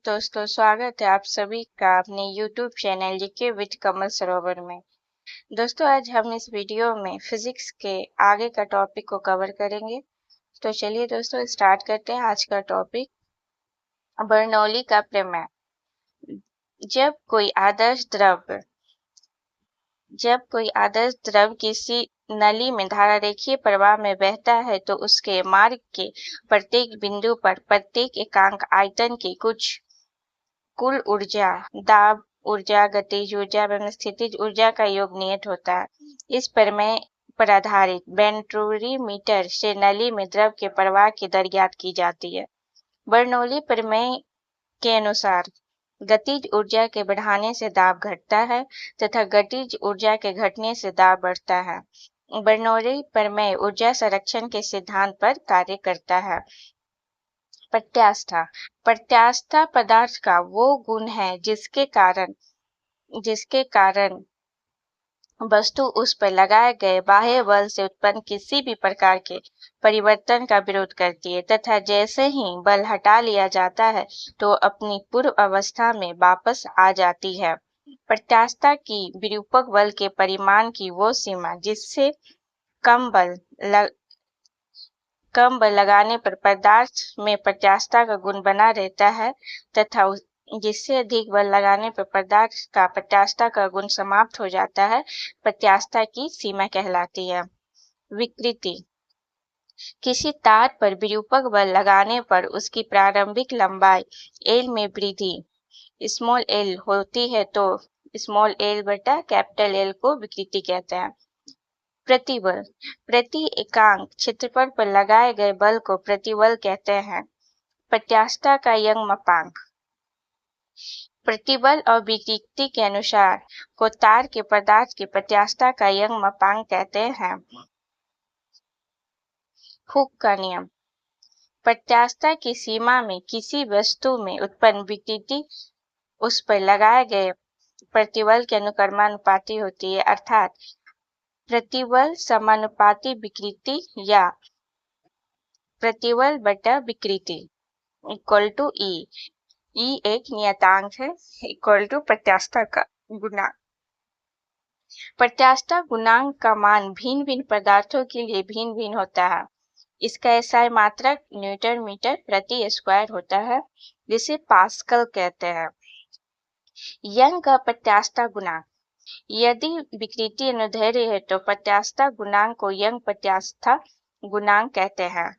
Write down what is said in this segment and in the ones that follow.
दोस्तों, स्वागत है आप सभी का अपने YouTube चैनल जीके विद कमल सरोवर में। दोस्तों, आज हम इस वीडियो में फिजिक्स के आगे का टॉपिक को कवर करेंगे। तो चलिए दोस्तों स्टार्ट करते हैं आज का टॉपिक, बर्नौली का प्रमेय। जब कोई आदर्श द्रव किसी नली में धारा रेखीय प्रवाह में बहता है तो उसके मार्ग के प्रत्येक बिंदु पर प्रत्येक एकांक आयतन की कुल ऊर्जा, दाब ऊर्जा, गतिज ऊर्जा एवं स्थितिज ऊर्जा का योग नियत होता है। इस प्रमेय पर आधारित बेंटूरीमीटर से नली में द्रव के प्रवाह की दर ज्ञात की जाती है। बर्नौली प्रमेय के अनुसार गतिज ऊर्जा के बढ़ाने से दाब घटता है तथा गतिज ऊर्जा के घटने से दाब बढ़ता है। बर्नौली प्रमेय ऊर्जा संरक्षण के सिद्धांत पर कार्य करता है। प्रत्यास्था पदार्थ का वो गुण है जिसके कारण वस्तु उस पर लगाए गए बाह्य बल से उत्पन्न किसी भी प्रकार के परिवर्तन का विरोध करती है तथा जैसे ही बल हटा लिया जाता है तो अपनी पूर्व अवस्था में वापस आ जाती है। प्रत्यास्था की विरूपक बल के परिमाण की वो सीमा जिससे कम बल लगाने पर पदार्थ में प्रत्यास्था का गुण बना रहता है तथा जिससे अधिक बल लगाने पर पदार्थ का प्रत्यास्था का गुण समाप्त हो जाता है, प्रत्यास्था की सीमा कहलाती है। विकृति: किसी तार पर विरूपक बल लगाने पर उसकी प्रारंभिक लंबाई L में वृद्धि स्मॉल l होती है तो स्मॉल l बटा कैपिटल L को विकृति कहते हैं। प्रतिबल: प्रति एकांक क्षेत्रफल पर लगाए गए बल को प्रतिबल कहते हैं। प्रत्यास्था का यंग मापांक: प्रतिबल और विकृति के अनुसार को तार के पदार्थ की प्रत्यास्था का यंग मापांक कहते हैं। हुक का नियम: प्रत्यास्था की सीमा में किसी वस्तु में उत्पन्न विकृति उस पर लगाए गए प्रतिबल के अनुक्रमानुपाती होती है, अर्थात प्रतिबल समानुपाती विकृति या प्रतिबल बटा विकृति इक्वल टू ई। ई एक नियतांक है इक्वल टू प्रत्यास्था का गुणांक। प्रत्यास्था गुणांक का मान भिन्न भिन्न पदार्थों के लिए भिन्न भिन्न होता है। इसका SI मात्रक न्यूटन मीटर प्रति स्क्वायर होता है जिसे पास्कल कहते हैं। यंग का प्रत्यास्था गुणांक: यदि विकृति अनुदैर्ध्य है तो प्रत्यास्था गुणांक को यंग प्रत्यास्था गुणांक कहते हैं।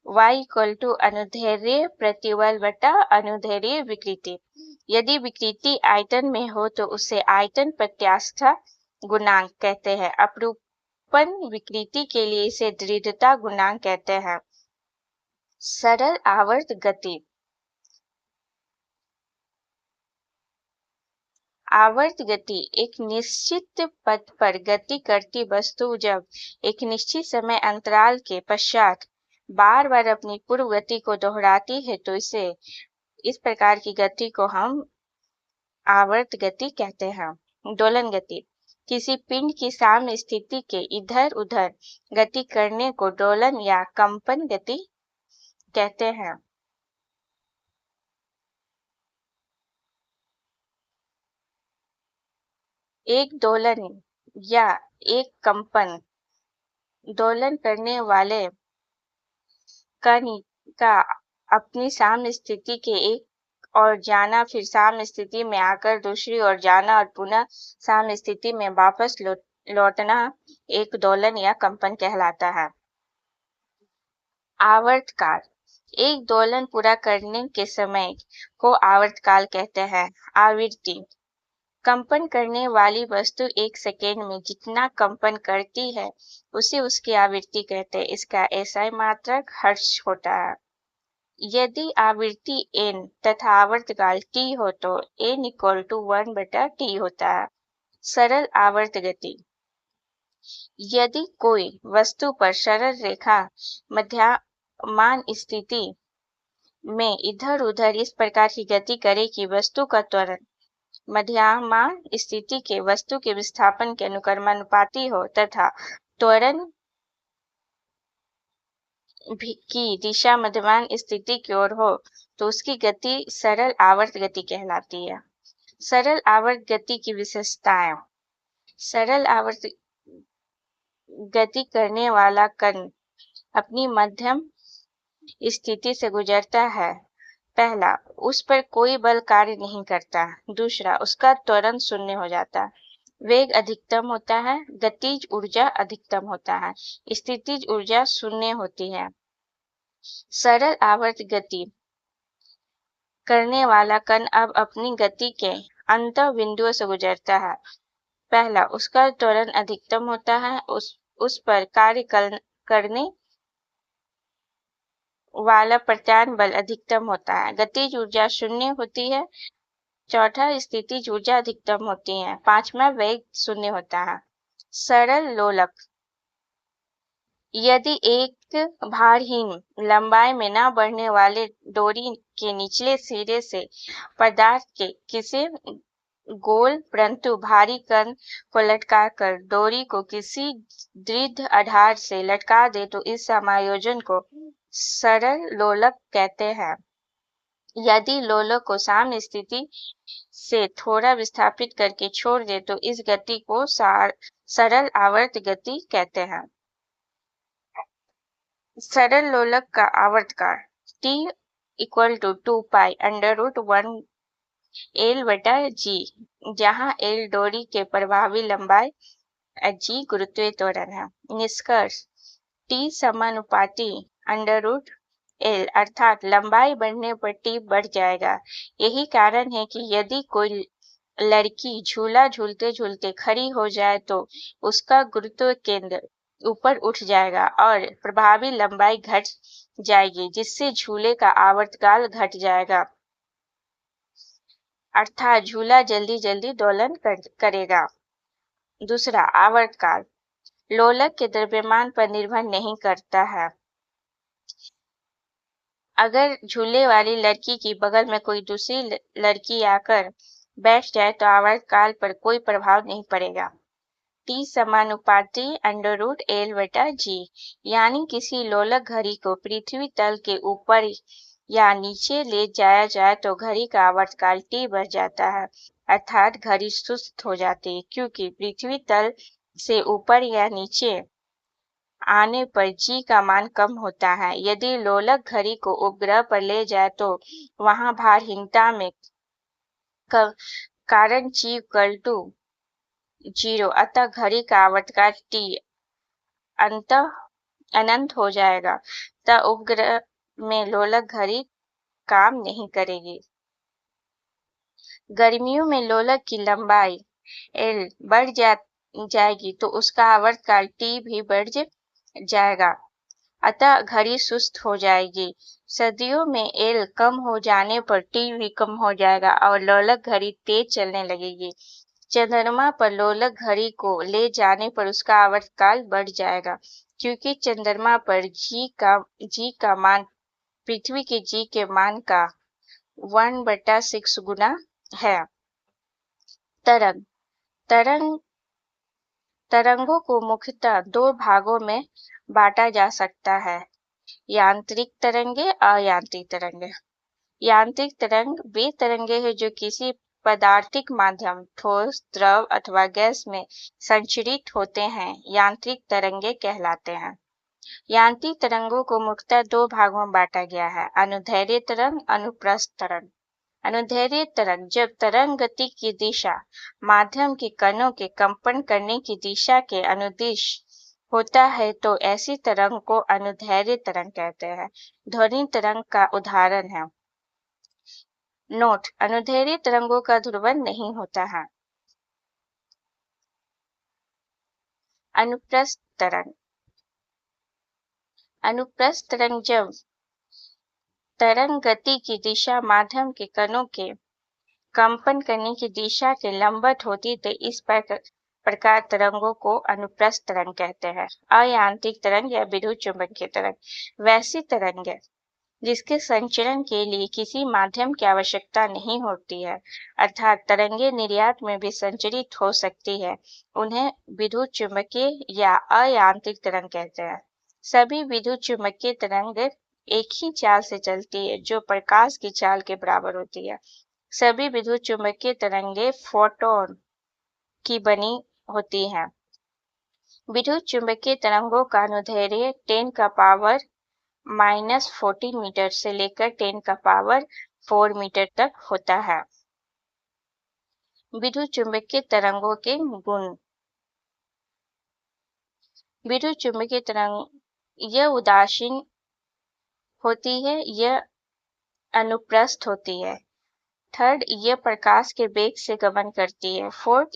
Y इक्वल टू अनुदैर्ध्य प्रतिबल बटा अनुदैर्ध्य विकृति। यदि विकृति आयतन में हो तो उसे आयतन प्रत्यास्था गुणांक कहते हैं। अपरूपण विकृति के लिए इसे दृढ़ता गुणांक कहते हैं। सरल आवर्त गति: आवर्त गति एक निश्चित पथ पर गति करती वस्तु जब एक निश्चित समय अंतराल के पश्चात बार बार अपनी पूर्व गति को दोहराती है तो इस प्रकार की गति को हम आवर्त गति कहते हैं। दोलन गति: किसी पिंड की साम्य स्थिति के इधर उधर गति करने को दोलन या कंपन गति कहते हैं। एक दोलन या एक कंपन दोलन करने वाले कण का अपनी साम्य स्थिति के एक और जाना, फिर साम्य स्थिति में आकर दूसरी ओर जाना और पुनः साम्य स्थिति में वापस लौटना एक दोलन या कंपन कहलाता है। आवर्तकाल: एक दोलन पूरा करने के समय को आवर्तकाल कहते हैं। आवृत्ति: कंपन करने वाली वस्तु एक सेकेंड में जितना कंपन करती है उसे उसकी आवृत्ति कहते हैं। इसका SI मात्रक हर्ट्ज होता है। यदि आवृत्ति n तथा आवर्तकाल t हो तो n इक्वल टू 1 बटा t होता है। सरल आवर्त गति: यदि कोई वस्तु पर सरल रेखा मध्यमान स्थिति में इधर उधर इस प्रकार की गति करे कि वस्तु का त्वरण मध्यमान स्थिति के वस्तु के विस्थापन के अनुक्रमानुपाती हो तथा त्वरण की दिशा मध्यमान स्थिति की ओर हो तो उसकी गति सरल आवर्त गति कहलाती है। सरल आवर्त गति की विशेषताएं। सरल आवर्त गति करने वाला कण अपनी मध्यम स्थिति से गुजरता है। पहला, उस पर कोई बल कार्य नहीं करता। दूसरा, उसका त्वरण शून्य हो जाता है। वेग अधिकतम होता है, गतिज ऊर्जा अधिकतम होता है, स्थितिज ऊर्जा शून्य होती है। सरल आवर्त गति करने वाला कण अब अपनी गति के अंत बिंदुओं से गुजरता है। पहला, उसका त्वरण अधिकतम होता है, उस पर कार्य करने वाला प्रत्यान बल अधिकतम होता है। गतिज ऊर्जा शून्य होती है। चौथा, स्थितिज ऊर्जा अधिकतम होती है। पांचवा, वेग शून्य होता है। सरल लोलक। यदि एक भारहीन लंबाई में न बढ़ने वाले डोरी के निचले सिरे से पदार्थ के किसी गोल परंतु भारी कण को लटकाकर डोरी को किसी दृढ़ आधार से लटका दे तो इस समायोजन को सरल लोलक कहते हैं। यदि लोलक को साम्य स्थिति से थोड़ा विस्थापित करके छोड़ दे तो इस गति को सरल आवर्त गति कहते हैं। सरल लोलक का आवर्तकाल T = 2 पाई √1 L/G, जहाँ L डोरी के प्रभावी लंबाई, G गुरुत्वीय त्वरण है। निष्कर्ष, T समानुपाती √L अर्थात लंबाई बढ़ने पर T बढ़ जाएगा। यही कारण है कि यदि कोई लड़की झूला झूलते झूलते खड़ी हो जाए तो उसका गुरुत्व केंद्र ऊपर उठ जाएगा और प्रभावी लंबाई घट जाएगी, जिससे झूले का आवर्तकाल घट जाएगा, अर्थात झूला जल्दी जल्दी दोलन करेगा। दूसरा, आवर्तकाल लोलक के द्रव्यमान पर निर्भर नहीं करता है। अगर झूले वाली लड़की की बगल में कोई दूसरी लड़की आकर बैठ जाए तो आवर्तकाल पर कोई प्रभाव नहीं पड़ेगा। T समानुपाती √L/G, यानी किसी लोलक घड़ी को पृथ्वी तल के ऊपर या नीचे ले जाया जाए तो घड़ी का आवर्तकाल T बढ़ जाता है, अर्थात घड़ी सुस्त हो जाती है, क्योंकि पृथ्वी तल से ऊपर या नीचे आने पर G का मान कम होता है। यदि लोलक घड़ी को उपग्रह पर ले जाए तो वहां भारहीनता में कारण G = 0, अतः घड़ी का आवर्तकाल T अनंत हो जाएगा, तब उपग्रह में लोलक घड़ी काम नहीं करेगी। गर्मियों में लोलक की लंबाई L बढ़ जाएगी तो उसका आवर्तकाल T भी बढ़ जाएगा, अतः घड़ी सुस्त हो जाएगी। सर्दियों में L कम हो जाने पर T भी कम हो जाएगा और लोलक घड़ी तेज चलने लगेगी। चंद्रमा पर लोलक घड़ी को ले जाने पर उसका आवर्तकाल बढ़ जाएगा, क्योंकि चंद्रमा पर G का मान पृथ्वी के G के मान का 1/6 गुना है। तरंगों को मुख्यतः दो भागों में बांटा जा सकता है: यांत्रिक तरंगे, अयांत्रिक तरंगे। यांत्रिक तरंग वे तरंगे हैं जो किसी पदार्थिक माध्यम, ठोस, द्रव अथवा गैस में संचरित होते हैं, यांत्रिक तरंगे कहलाते हैं। यांत्रिक तरंगों को मुख्यतः दो भागों में बांटा गया है: अनुदैर्ध्य तरंग, अनुप्रस्थ तरंग। अनुदैर्ध्य तरंग जब तरंग गति की दिशा माध्यम के कणों के कंपन करने की दिशा के अनुदिश होता है तो ऐसी तरंग को अनुदैर्ध्य तरंग कहते हैं। ध्वनि तरंग का उदाहरण है। नोट: अनुदैर्ध्य तरंगों का ध्रुवण नहीं होता है। अनुप्रस्थ तरंग। अनुप्रस्थ तरंग जब तरंग गति की दिशा माध्यम के कणों के कंपन करने की दिशा के लंबवत होती तो इस प्रकार तरंगों को अनुप्रस्थ तरंग कहते हैं। अयांत्रिक तरंग या विद्युत चुम्बकीय तरंग वैसी तरंग है जिसके संचरण के लिए किसी माध्यम की आवश्यकता नहीं होती है, अर्थात तरंगे निर्यात में भी संचरित हो सकती है। उन्हें विद्युत चुम्बकीय या अयांत्रिक तरंग कहते हैं। सभी विद्युत चुम्बकीय तरंग एक ही चाल से चलती है जो प्रकाश की चाल के बराबर होती है। सभी विद्युत चुम्बकीय तरंगें फोटोन की बनी होती हैं। विद्युत चुम्बकीय तरंगों का अनुदैर्ध्य 10⁻⁻14 मीटर से लेकर 10⁻4 मीटर तक होता है। विद्युत चुम्बकीय तरंगों के गुण। विद्युत चुम्बकीय तरंग यह उदासीन होती है, यह अनुप्रस्थ होती है। थर्ड, यह प्रकाश के वेग से गमन करती है। फोर्थ,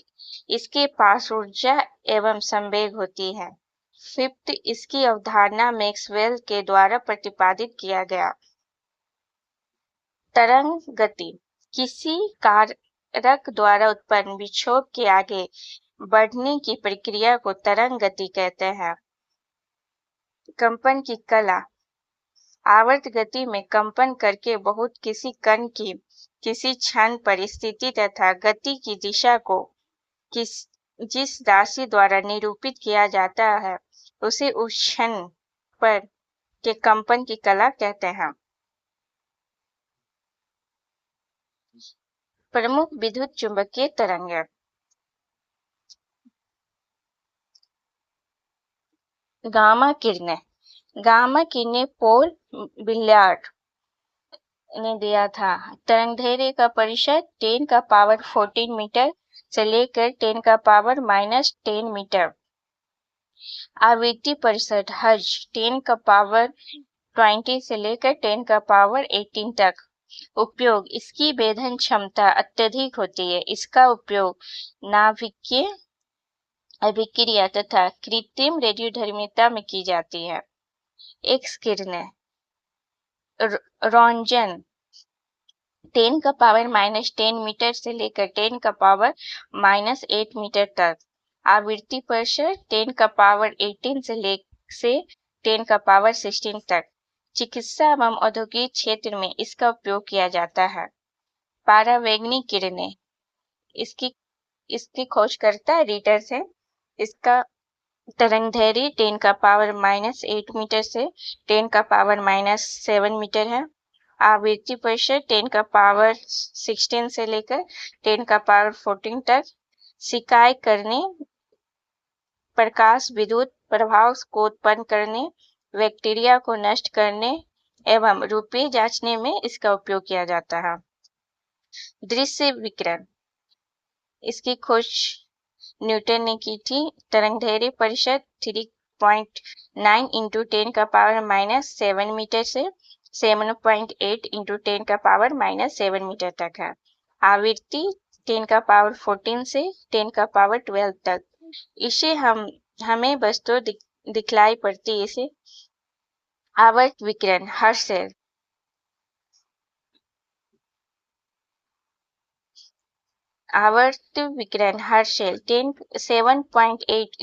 इसके पास ऊर्जा एवं संवेग होती है। फिफ्थ, इसकी अवधारणा मैक्सवेल के द्वारा प्रतिपादित किया गया। तरंग गति किसी कारक द्वारा उत्पन्न विक्षोभ के आगे बढ़ने की प्रक्रिया को तरंग गति कहते हैं। कंपन की कला आवर्त गति में कंपन करके बहुत किसी कण की किसी क्षण परिस्थिति तथा गति की दिशा को जिस राशि द्वारा निरूपित किया जाता है उसे उस क्षण पर के कंपन की कला कहते हैं। प्रमुख विद्युत चुम्बकीय तरंगें। गामा किरणें। गामा किरणें पॉल विलियर्ड ने दिया था। तरंगदैर्घ्य का परिषद 10⁻14 मीटर से लेकर 10⁻−10 मीटर। आवृत्ति परिषद हर्ट्ज 10⁻20 से लेकर 10⁻18 तक। उपयोग इसकी भेदन क्षमता अत्यधिक होती है। इसका उपयोग नाभिकीय अभिक्रिया तथा कृत्रिम रेडियोधर्मिता में की जाती है। एक्स किरणें रोंजन 10⁻−10 मीटर से लेकर 10⁻−8 मीटर तक। आवृत्ति परिषद 10⁻18 से 10⁻16 तक। चिकित्सा एवं औद्योगिक क्षेत्र में इसका उपयोग किया जाता है। पारावैंगनिक किरणें इसकी खोजकर्ता रीटर्स है। इसका तरंगदैर्घ्य 10⁻−8 मीटर से 10⁻−7 मीटर है। आवृत्ति परिषद 10⁻16 से लेकर 10⁻14 तक। शिकायत करने, प्रकाश विद्युत प्रभाव को उत्पन्न करने, बैक्टीरिया को नष्ट करने एवं रूपीय जांचने में इसका उपयोग किया जाता है। दृश्य विकिरण इसकी खोज न्यूटन ने की थी। तरंगदैर्घ्य परिषद 3.9 × 10⁻⁻7 मीटर से 7.8 × 10⁻⁻7 मीटर तक है। आवृत्ति 10⁻14 से 10⁻12 तक। इसे हमें वस्तु दिखलाई पड़ती है। इसे आवर्त विकिरण हर्शेल आवर्त विकिरण हर्शेल 7.8 ×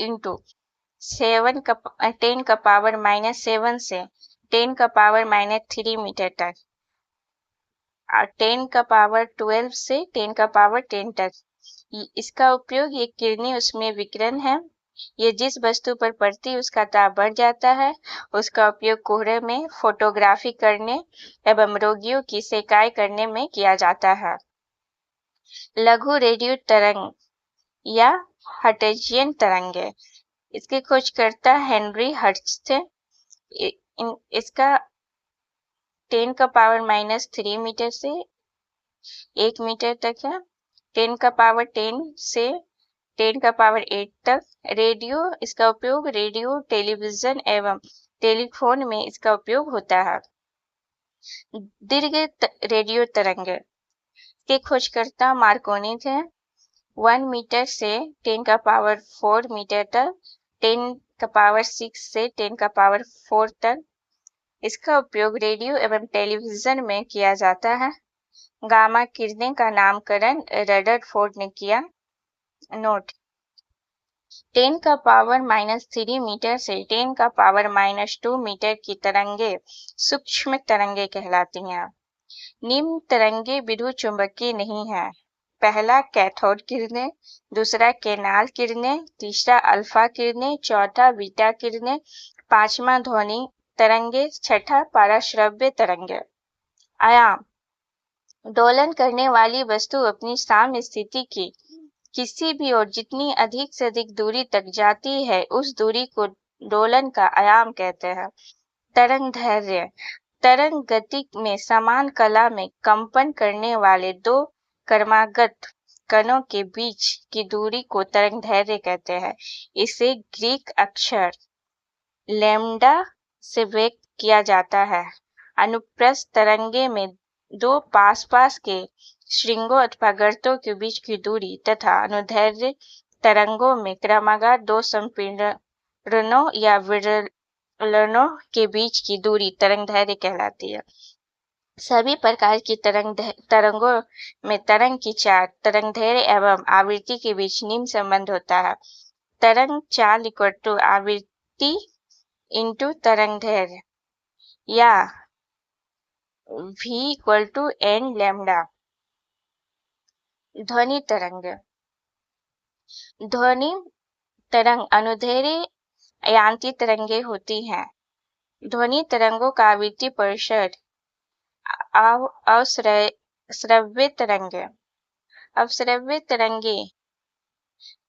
10⁻7 से 10⁻3 मीटर तक। 10⁻12 से 10⁻10 तक। इसका उपयोग ये किरणें उसमें विकिरण है। ये जिस वस्तु पर पड़ती है उसका ताप बढ़ जाता है। उसका उपयोग कोहरे में फोटोग्राफी करने एवं रोगियों की सेकाई करने में किया जाता है। लघु रेडियो तरंग या हर्ट्जियन तरंगें इसके खोजकर्ता हेनरी हर्ट्ज थे। इसका 10⁻³ मीटर से 1 मीटर तक है। 10⁻10 से 10⁻8 तक। रेडियो इसका उपयोग रेडियो, टेलीविजन एवं टेलीफोन में इसका उपयोग होता है। दीर्घ रेडियो तरंगें के खोजकर्ता मार्कोनी थे। 1 मीटर से 10⁻4 मीटर तक, 10⁻6 से 10⁻4 तक। इसका उपयोग रेडियो एवं टेलीविजन में किया जाता है। गामा किरणें का नामकरण रदरफोर्ड ने किया। नोट 10⁻³ मीटर से 10⁻² मीटर की तरंगें सूक्ष्म तरंगें कहलाती हैं। निम्न तरंगें विद्युत चुम्बकीय नहीं है। पहला कैथोड किरणें, दूसरा केनाल किरणें, तीसरा अल्फा किरणें, चौथा बीटा किरणें, पांचवा ध्वनि तरंगे, छठा पराश्रव्य तरंगे। आयाम, दोलन करने वाली वस्तु अपनी साम्य स्थिति की किसी भी और जितनी अधिक से अधिक दूरी तक जाती है उस दूरी को दोलन का आयाम कहते हैं। तरंग दैर्घ्य, तरंग गति में समान कला में कंपन करने वाले दो क्रमागत कणों के बीच की दूरी को तरंग दैर्घ्य कहते हैं। इसे ग्रीक अक्षर लैम्डा से व्यक्त किया जाता है। अनुप्रस्थ तरंगे में दो पास के श्रृंगों अथवा गर्तों के बीच की दूरी तथा अनुदैर्घ्य तरंगों में क्रमागत दो संपीड़नों या विरलनों के बीच की दूरी तरंगदैर्घ्य कहलाती है। सभी प्रकार की तरंगों में तरंग की चाल, तरंगदैर्घ्य एवं आवृत्ति के बीच निम्न संबंध होता है। तरंग चाल इक्वल टू आवृत्ति इंटू तरंगदैर्घ्य या v equal to n lambda. ध्वनि तरंग, ध्वनि तरंग अनुदैर्घ्य यांत्रिक तरंगे होती हैं। ध्वनि तरंगों का आवृत्ति परिषद अवश्रव्य तरंगे, अवश्रव्य तरंगे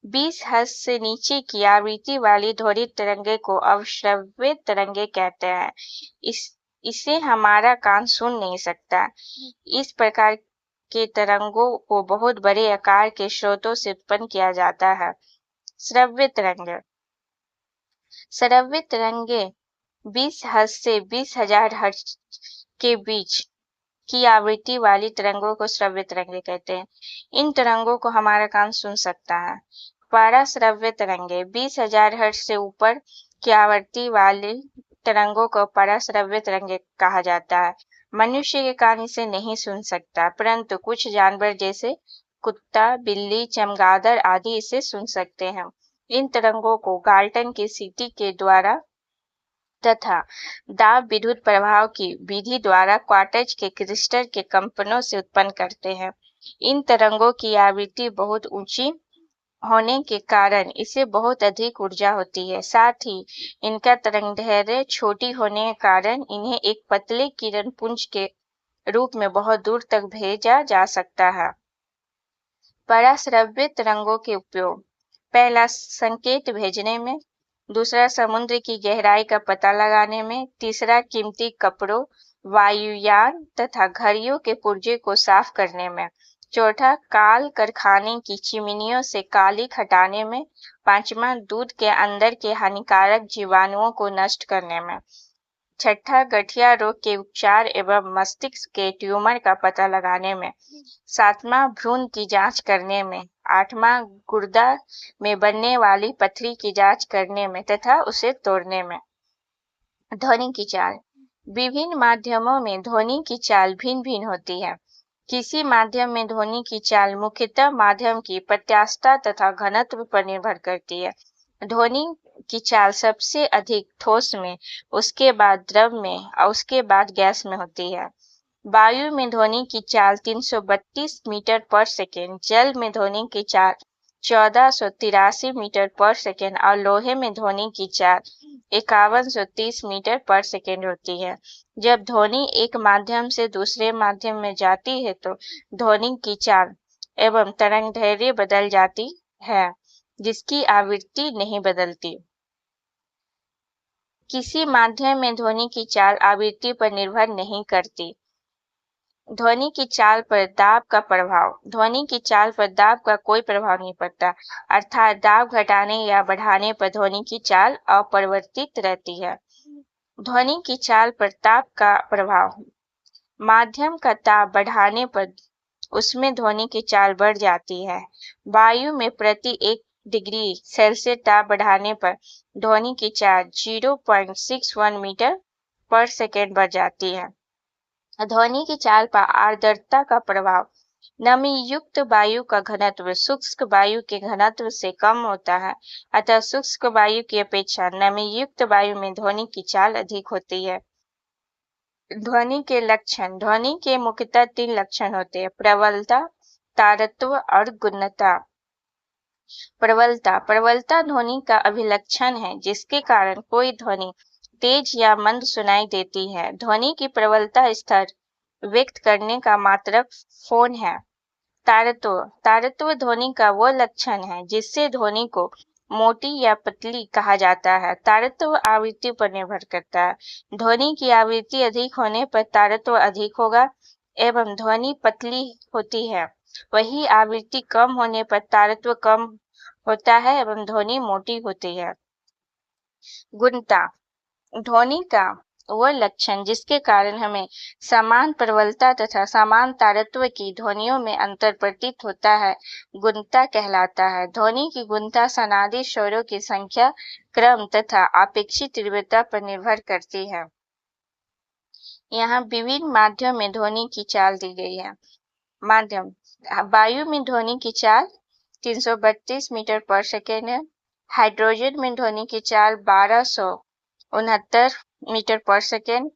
20 हर्ट्ज से नीचे की आवृत्ति वाली ध्वनि तरंगे को अवश्रव्य तरंगे कहते हैं। इसे हमारा कान सुन नहीं सकता। इस प्रकार के तरंगों को बहुत बड़े आकार के स्रोतों से उत्पन्न किया जाता है। श्रव्य तरंगे, श्रव्य तरंगे 20 हर्ट्ज से 20,000 हर्ट्ज के बीच की आवृत्ति वाली तरंगों को श्रव्य तरंगे कहते हैं। इन तरंगों को हमारा कान सुन सकता है। पराश्रव्य तरंगे 20,000 हर्ट्ज से ऊपर की आवृत्ति वाली तरंगों को पराश्रव्य तरंगे कहा जाता है। मनुष्य के कान इसे नहीं सुन सकता, परंतु कुछ जानवर जैसे कुत्ता, बिल्ली, चमगादड़ आदि इसे सुन सकते हैं। इन तरंगों को गाल्टन की सीटी के द्वारा तथा दाब विद्युत प्रभाव की विधि द्वारा क्वार्ट्ज के क्रिस्टल के कंपनों से उत्पन्न करते हैं। इन तरंगों की आवृत्ति बहुत ऊंची होने के कारण इसे बहुत अधिक ऊर्जा होती है। साथ ही इनका तरंगदैर्घ्य छोटी होने के कारण इन्हें एक पतले किरण पुंज के रूप में बहुत दूर तक भेजा जा सकता है। पराश्रव्य तरंगों के उपयोग, पहला संकेत भेजने में, दूसरा समुद्र की गहराई का पता लगाने में, तीसरा कीमती कपड़ों, वायुयान तथा घड़ियों के पुर्जे को साफ करने में, चौथा काल कारखाने की चिमनियों से कालिख हटाने में, पांचवा दूध के अंदर के हानिकारक जीवाणुओं को नष्ट करने में, छठा गठिया रोग के उपचार एवं मस्तिष्क के ट्यूमर का पता लगाने में, सातवां भ्रूण की जांच करने में, आठवां गुर्दा में बनने वाली पथरी की जांच करने में तथा उसे तोड़ने में। ध्वनि की चाल, विभिन्न माध्यमों में ध्वनि की चाल भिन्न भिन्न होती है। किसी माध्यम में ध्वनि की चाल मुख्यतः माध्यम की प्रत्यास्थता तथा घनत्व पर निर्भर करती है। ध्वनि की चाल सबसे अधिक ठोस में, उसके बाद द्रव में और उसके बाद गैस में होती है। वायु में ध्वनि की चाल 332 मीटर पर सेकेंड, जल में ध्वनि की चाल 1483 मीटर पर सेकेंड और लोहे में ध्वनि की चाल 5130 मीटर पर सेकेंड होती है। जब ध्वनि एक माध्यम से दूसरे माध्यम में जाती है तो ध्वनि की चाल एवं तरंगदैर्घ्य बदल जाती है, जिसकी आवृत्ति नहीं बदलती। किसी माध्यम में ध्वनि की चाल आवृत्ति पर निर्भर नहीं करती। ध्वनि की चाल पर दाब का प्रभाव, ध्वनि की चाल पर दाब का कोई प्रभाव नहीं पड़ता, अर्थात दाब घटाने या बढ़ाने पर ध्वनि की चाल अपरिवर्तित रहती है। ध्वनि की चाल पर ताप का प्रभाव, माध्यम का ताप बढ़ाने पर उसमें ध्वनि की चाल बढ़ जाती है। वायु में प्रति 1 डिग्री सेल्सियस ताप बढ़ाने पर ध्वनि की चाल 0.61 मीटर पर सेकेंड बढ़ जाती है। ध्वनि की चाल पर आर्द्रता का प्रभाव, नमी युक्त वायु का घनत्व शुष्क वायु के घनत्व से कम होता है, अतः शुष्क वायु की अपेक्षा नमी युक्त वायु में ध्वनि की चाल अधिक होती है। ध्वनि के लक्षण, ध्वनि के मुख्यतः 3 लक्षण होते हैं: प्रबलता, तारत्व और गुणता। प्रबलता, प्रबलता ध्वनि का अभिलक्षण है जिसके कारण कोई ध्वनि तेज या मंद सुनाई देती है। ध्वनि की प्रबलता स्तर व्यक्त करने का मात्रक फोन है। तारत्व ध्वनि का वो लक्षण है जिससे ध्वनि को मोटी या पतली कहा जाता है। तारत्व आवृत्ति पर निर्भर करता है। ध्वनि की आवृत्ति अधिक होने पर तारत्व अधिक होगा एवं ध्वनि पतली होती है। वही आवृत्ति कम होने पर तारत्व कम होता है एवं ध्वनि मोटी होती है। गुणता ध्वनि का वह लक्षण जिसके कारण हमें समान प्रबलता तथा समान तारत्व की ध्वनियों में अंतर प्रतीत होता है, गुणता कहलाता है। ध्वनि की गुणता सनादी स्वरों की संख्या, क्रम तथा अपेक्षित तीव्रता पर निर्भर करती है। यहाँ विभिन्न माध्यम में ध्वनि की चाल दी गई है। माध्यम वायु में ध्वनि की चाल 332 मीटर पर सेकेंड है। हाइड्रोजन में ध्वनि की चाल 1269 मीटर पर सेकेंड।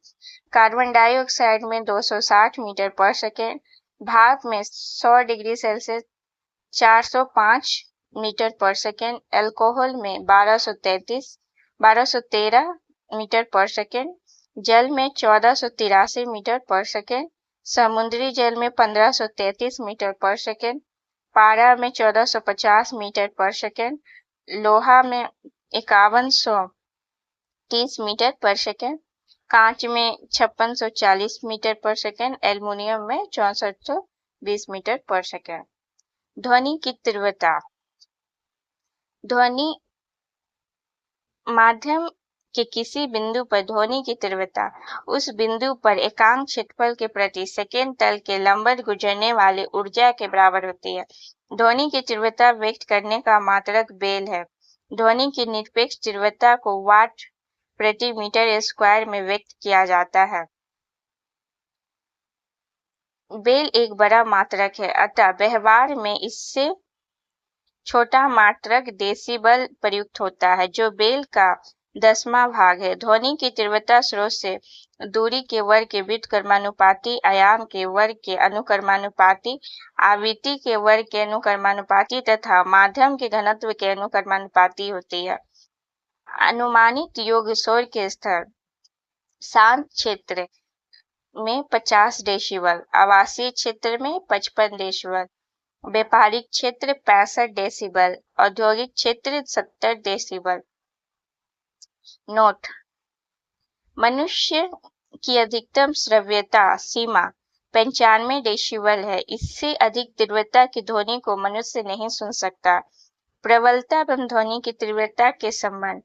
कार्बन डाइऑक्साइड में 260 मीटर पर सेकेंड। भाप में 100 डिग्री सेल्सियस 405 मीटर पर सेकेंड। अल्कोहल में 1213 मीटर पर सेकेंड। जल में 1483 मीटर पर सेकेंड। समुद्री जल में 1533 मीटर पर सेकेंड। पारा में 1450 मीटर पर सेकेंड। लोहा में 5130 मीटर पर सेकेंड। कांच में 5640 मीटर पर सेकेंड। एल्युमिनियम में 6420 मीटर पर सेकेंड। ध्वनि की तीव्रता ध्वनि माध्यम के किसी बिंदु पर ध्वनि की तीव्रता उस बिंदु पर एकांक क्षेत्रफल के प्रति सेकेंड तल के लंबवत गुजरने वाली ऊर्जा के बराबर होती है। ध्वनि की तीव्रता व्यक्त करने का मात्रक बेल है। ध्वनि की निरपेक्ष तीव्रता को वाट प्रति मीटर स्क्वायर में व्यक्त किया जाता है। बेल एक बड़ा मात्रक है, अतः व्यवहार में इससे छोटा मात्रक डेसिबल प्रयुक्त होता है, जो बेल का 10वां भाग है। ध्वनि की तीव्रता स्रोत से दूरी के वर्ग के व्युत्क्रमानुपाती, आयाम के वर्ग के अनुक्रमानुपाती, आवृत्ति के वर्ग के अनुक्रमानुपाती तथा माध्यम के घनत्व के अनुक्रमानुपाती होती है। अनुमानित योग्य शोर के स्तर शांत क्षेत्र में 50 डेसिबल, आवासीय क्षेत्र में 55 डेसिबल, व्यापारिक क्षेत्र 65 डेसिबल, औद्योगिक क्षेत्र 70 डेसिबल। नोट: मनुष्य की अधिकतम श्रव्यता सीमा 95 डेसिबल है। इससे अधिक तीव्रता की ध्वनि को मनुष्य नहीं सुन सकता। प्रबलता एवं ध्वनि की तीव्रता के संबंध।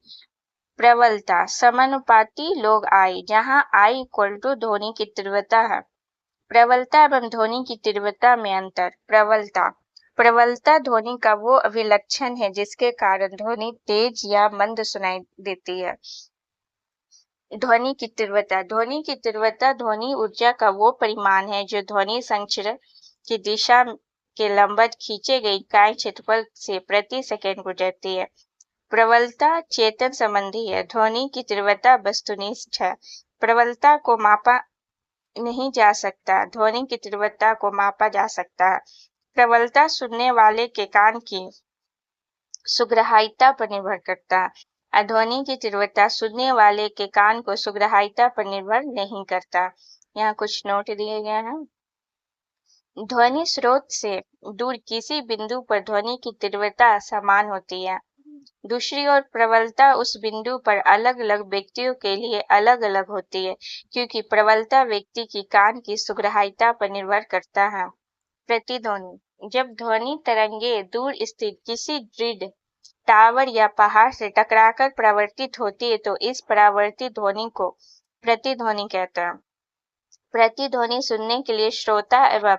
प्रबलता समानुपाती log I, जहाँ I इक्वल टू ध्वनि की तीव्रता है। प्रबलता एवं ध्वनि की तीव्रता में अंतर। प्रबलता ध्वनि का वो अभिलक्षण है जिसके कारण ध्वनि तेज या मंद सुनाई देती है। ध्वनि की तीव्रता ध्वनि ऊर्जा का वो परिमाण है जो ध्वनि संचरण की दिशा के लंबवत खींचे गए इकाई क्षेत्रफल से प्रति सेकंड गुजरती है। प्रबलता चेतन संबंधी है। ध्वनि की तीव्रता वस्तुनिष्ठ है। प्रबलता को मापा नहीं जा सकता, ध्वनि की तीव्रता को मापा जा सकता है। प्रबलता सुनने वाले के कान की सुग्राह्यता पर निर्भर करता है। ध्वनि की तीव्रता सुनने वाले के कान को सुग्राह्यता पर निर्भर नहीं करता। यहाँ कुछ नोट दिए गए हैं। ध्वनि स्रोत से दूर किसी बिंदु पर ध्वनि की तीव्रता समान होती है। दूसरी ओर प्रबलता उस बिंदु पर अलग अलग व्यक्तियों के लिए अलग अलग होती है, क्योंकि प्रबलता व्यक्ति की कान की सुग्राह्यता पर निर्भर करता है। प्रतिध्वनि जब ध्वनि तरंगे दूर स्थित किसी दृढ़ टावर या पहाड़ से टकराकर परावर्तित होती है तो इस परावर्तित ध्वनि को प्रतिध्वनि कहते हैं। प्रतिध्वनि सुनने के लिए श्रोता एवं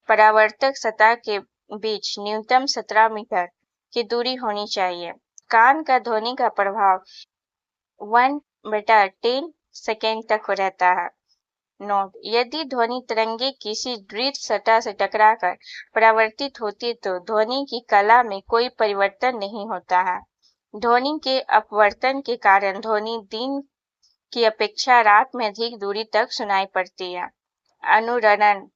परावर्तक सतह के बीच न्यूनतम 17 मीटर की दूरी होनी चाहिए। कान का ध्वनि का प्रभाव 1/10 सेकेंड तक रहता है। नोट: यदि ध्वनि तरंगे किसी दृढ़ सतह से टकराकर परावर्तित होती है तो ध्वनि की कला में कोई परिवर्तन नहीं होता है। ध्वनि के अपवर्तन के कारण ध्वनि दिन की अपेक्षा रात में अधिक दूरी तक सुनाई पड़ती है। अनुरणन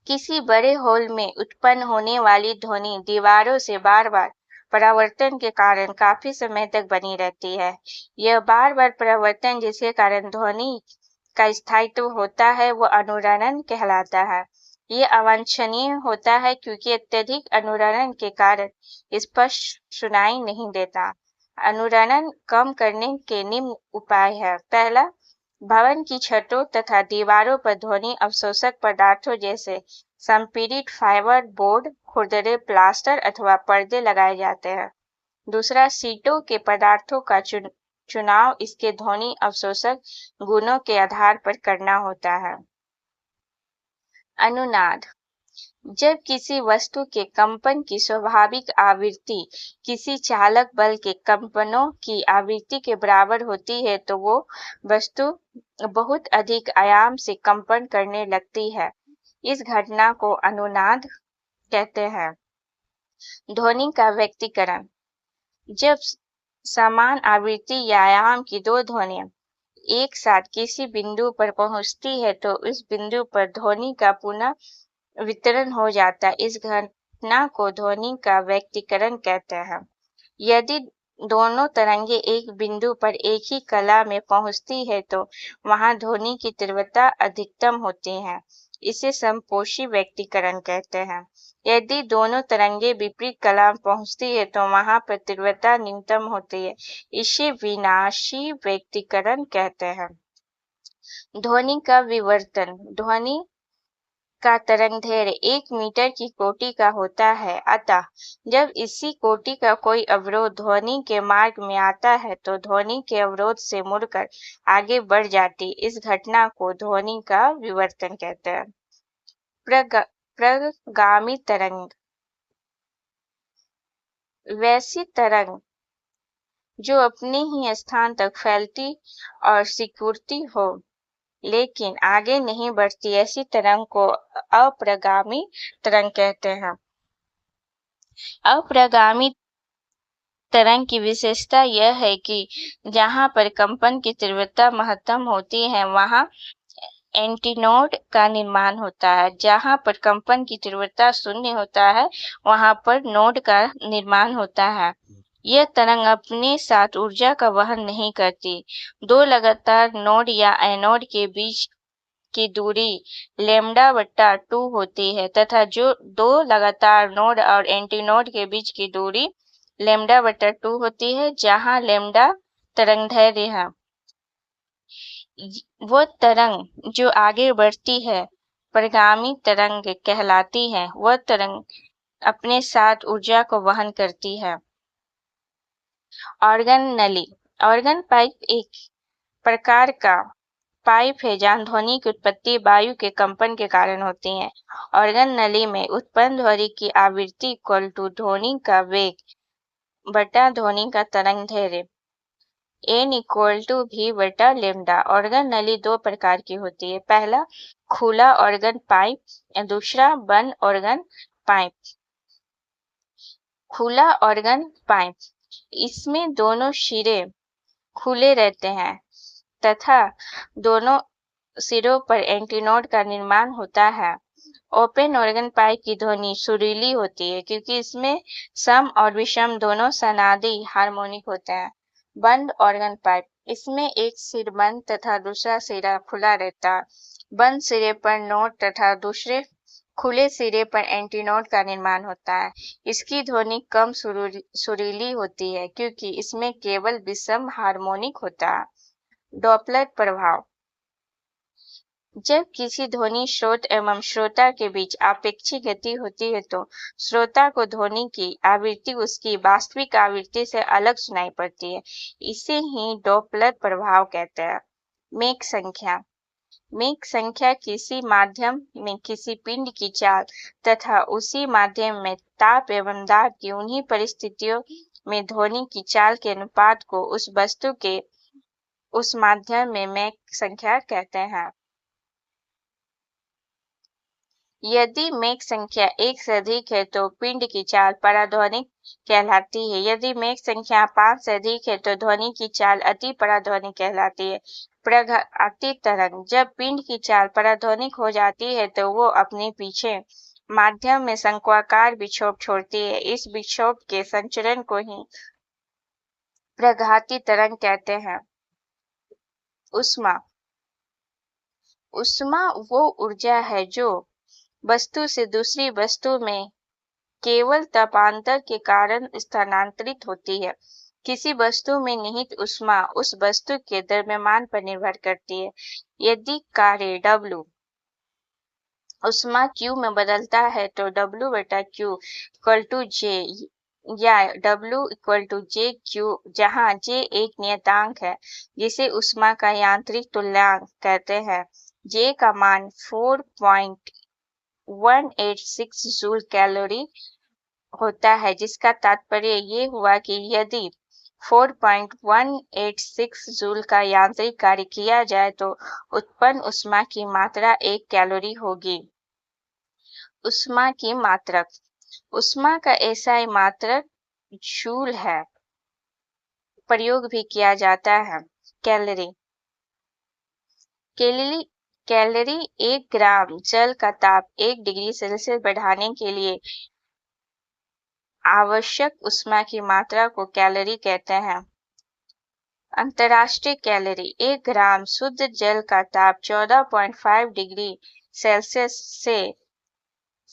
किसी बड़े हॉल में उत्पन्न होने वाली ध्वनि दीवारों से बार बार परावर्तन के कारण काफी समय तक बनी रहती है। यह बार-बार परावर्तन जिसके कारण ध्वनि का स्थायित्व होता है वो अनुरणन कहलाता है। ये अवांछनीय होता है क्योंकि अत्यधिक अनुरणन के कारण स्पष्ट सुनाई नहीं देता। अनुरणन कम करने के निम्न उपाय है। पहला, भवन की छतों तथा दीवारों पर ध्वनि अवशोषक पदार्थों जैसे संपीड़ित फाइबर बोर्ड, खुरदरे प्लास्टर अथवा पर्दे लगाए जाते हैं। दूसरा, सीटों के पदार्थों का चुनाव इसके ध्वनि अवशोषक गुणों के आधार पर करना होता है। अनुनाद, जब किसी वस्तु के कंपन की स्वाभाविक आवृत्ति किसी चालक बल के कंपनों की आवृत्ति के बराबर होती है तो वो वस्तु बहुत अधिक आयाम से कंपन करने लगती है। इस घटना को अनुनाद कहते हैं। ध्वनि का व्यक्तीकरण, जब समान आवृत्ति या आयाम की दो ध्वनियां एक साथ किसी बिंदु पर पहुंचती है तो उस बिंदु पर ध्वनि का पुनः वितरण हो जाता है। इस घटना को ध्वनि का व्यक्तीकरण कहते हैं। यदि दोनों तरंगे एक बिंदु पर एक ही कला में पहुंचती है तो वहां ध्वनि की तीव्रता अधिकतम होती है। इसे समपोषी व्यक्तीकरण कहते हैं। यदि दोनों तरंगे विपरीत कला में पहुंचती है तो वहां पर तीव्रता न्यूनतम होती है। इसे विनाशी व्यक्तीकरण कहते हैं। ध्वनि का विवर्तन, ध्वनि का तरंगदैर्घ्य 1 मीटर की कोटि का होता है। अतः जब इसी कोटि का कोई अवरोध ध्वनि के मार्ग में आता है तो ध्वनि के अवरोध से मुड़कर आगे बढ़ जाती। इस घटना को ध्वनि का विवर्तन कहते हैं। प्रगामी तरंग, वैसी तरंग जो अपने ही स्थान तक फैलती और सिकुड़ती हो लेकिन आगे नहीं बढ़ती, ऐसी तरंग को अप्रगामी तरंग कहते हैं। अप्रगामी तरंग की विशेषता यह है कि जहां पर कंपन की तीव्रता महत्तम होती है वहां एंटीनोड का निर्माण होता है। जहां पर कंपन की तीव्रता शून्य होता है वहां पर नोड का निर्माण होता है। यह तरंग अपने साथ ऊर्जा का वहन नहीं करती। दो लगातार नोड या एनोड के बीच की दूरी λ/2 होती है तथा जो दो लगातार नोड और एंटीनोड के बीच की दूरी λ/2 होती है। जहां लैम्ब्डा तरंगदैर्घ्य है, वो तरंग जो आगे बढ़ती है प्रगामी तरंग कहलाती है। वह तरंग अपने साथ ऊर्जा को वहन करती है। ऑर्गन नली, ऑर्गन पाइप एक प्रकार का पाइप है जहां ध्वनि की उत्पत्ति वायु के कंपन के कारण होती है। ऑर्गन नली में उत्पन्न ध्वनि की आवृत्ति इक्वल टू ध्वनि का वेग बटा ध्वनि का तरंगदैर्घ्य n इक्वल टू v बटा लैम्ब्डा। ऑर्गन नली दो प्रकार की होती है। पहला, खुला ऑर्गन पाइप, दूसरा बंद ऑर्गन पाइप। खुला ऑर्गन पाइप, इसमें दोनों सिरे खुले रहते हैं तथा दोनों सिरों पर एंटीनोड का निर्माण होता है। ओपन ऑर्गन पाइप की ध्वनि सुरीली होती है क्योंकि इसमें सम और विषम दोनों सनादी हार्मोनिक होते हैं। बंद ऑर्गन पाइप, इसमें एक सिर बंद तथा दूसरा सिरा खुला रहता है। बंद सिरे पर नोड तथा दूसरे खुले सिरे पर एंटीनोड का निर्माण होता है। इसकी ध्वनि कम सुरीली होती है क्योंकि इसमें केवल विषम हार्मोनिक होता है। डॉपलर प्रभाव, जब किसी ध्वनि स्रोत एवं श्रोता के बीच आपेक्षिक गति होती है तो श्रोता को ध्वनि की आवृत्ति उसकी वास्तविक आवृत्ति से अलग सुनाई पड़ती है। इसे ही डॉपलर प्रभाव कहते हैं। मेक संख्या, मेक संख्या किसी माध्यम में किसी पिंड की चाल तथा उसी माध्यम में ताप एवं दाब की उन्हीं परिस्थितियों में ध्वनि की चाल के अनुपात को उस वस्तु के उस माध्यम में मेक संख्या कहते हैं। यदि मेक संख्या 1 से अधिक है तो पिंड की चाल पराध्वनिक कहलाती है। यदि मेक संख्या 5 से अधिक है तो ध्वनि की चाल अति पराध्वनिक कहलाती है। प्रघाती तरंग, जब पिंड की चाल पराध्वनिक हो जाती है तो वो अपने पीछे माध्यम में शंक्वाकार विक्षोभ छोड़ती है। इस विक्षोभ के संचरण को ही प्रघाती तरंग कहते हैं। ऊष्मा ऊष्मा वो ऊर्जा है जो वस्तु से दूसरी वस्तु में केवल तापांतर के कारण स्थानांतरित होती है। किसी वस्तु में निहित ऊष्मा उस वस्तु के द्रव्यमान पर निर्भर करती है। यदि कार्य W ऊष्मा Q में बदलता है तो W/Q = J या W =JQ, जहाँ J एक नियतांक है जिसे ऊष्मा का यांत्रिक तुल्यांक कहते हैं। J का मान 4.186 जूल कैलोरी होता है, जिसका तात्पर्य ये हुआ कि यदि 4.186 जूल का यांत्रिक कार्य किया जाए तो उत्पन्न ऊष्मा की मात्रा 1 कैलोरी होगी। ऊष्मा की मात्रक ऊष्मा का SI मात्रक जूल है। प्रयोग भी किया जाता है। कैलोरी कैलोरी 1 ग्राम जल का ताप 1 डिग्री सेल्सियस बढ़ाने के लिए आवश्यक ऊष्मा की मात्रा को कैलोरी कहते हैं। अंतर्राष्ट्रीय कैलोरी 1 ग्राम शुद्ध जल का ताप 14.5 डिग्री सेल्सियस से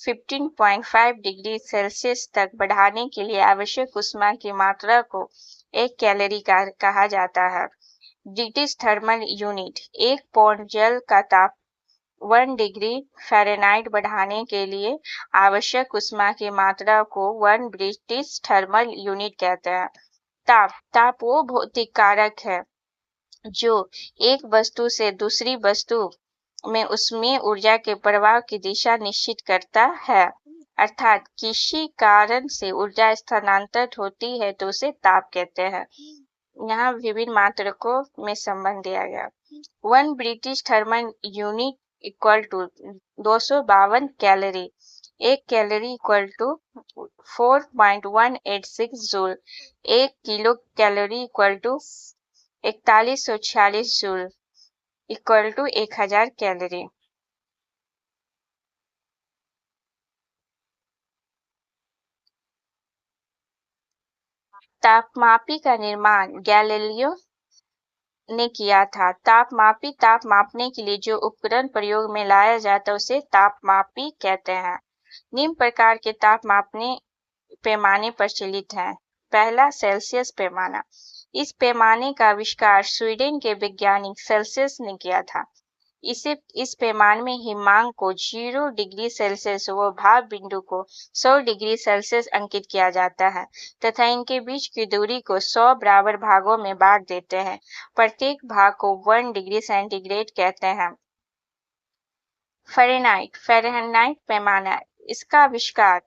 15.5 डिग्री सेल्सियस तक बढ़ाने के लिए आवश्यक ऊष्मा की मात्रा को 1 कैलोरी कहा जाता है। ब्रिटिश थर्मल यूनिट 1 पौंड जल का ताप 1 डिग्री फ़ारेनहाइट बढ़ाने के लिए आवश्यक ऊष्मा की मात्रा को 1 ब्रिटिश थर्मल यूनिट कहते हैं। ताप वो भौतिक कारक है जो एक वस्तु से दूसरी वस्तु में ऊष्मीय ऊर्जा के प्रवाह की दिशा निश्चित करता है। अर्थात किसी कारण से ऊर्जा स्थानांतरित होती है तो उसे ताप कहते हैं। यहाँ विभिन्न मात्रकों में संबंध दिया गया। 1 British thermal unit = 252 calorie. 1 calorie = 4.186 joule. 1 kilo calorie = 4146 joule = 1000 calorie. तापमापी का निर्माण गैलीलियो ने किया था। ताप मापने के लिए जो उपकरण प्रयोग में लाया जाता है उसे तापमापी कहते हैं। निम्न प्रकार के ताप मापने पैमाने प्रचलित हैं। पहला, सेल्सियस पैमाना। इस पैमाने का आविष्कार स्वीडन के वैज्ञानिक सेल्सियस ने किया था। इस पैमाने में हिमांक को 0 डिग्री सेल्सियस व भाप बिंदु को 100 डिग्री सेल्सियस अंकित किया जाता है तथा इनके बीच की दूरी को 100 बराबर भागों में बांट देते हैं। प्रत्येक भाग को 1 डिग्री सेंटीग्रेड कहते हैं। फ़ारेनहाइट पैमाना। इसका आविष्कार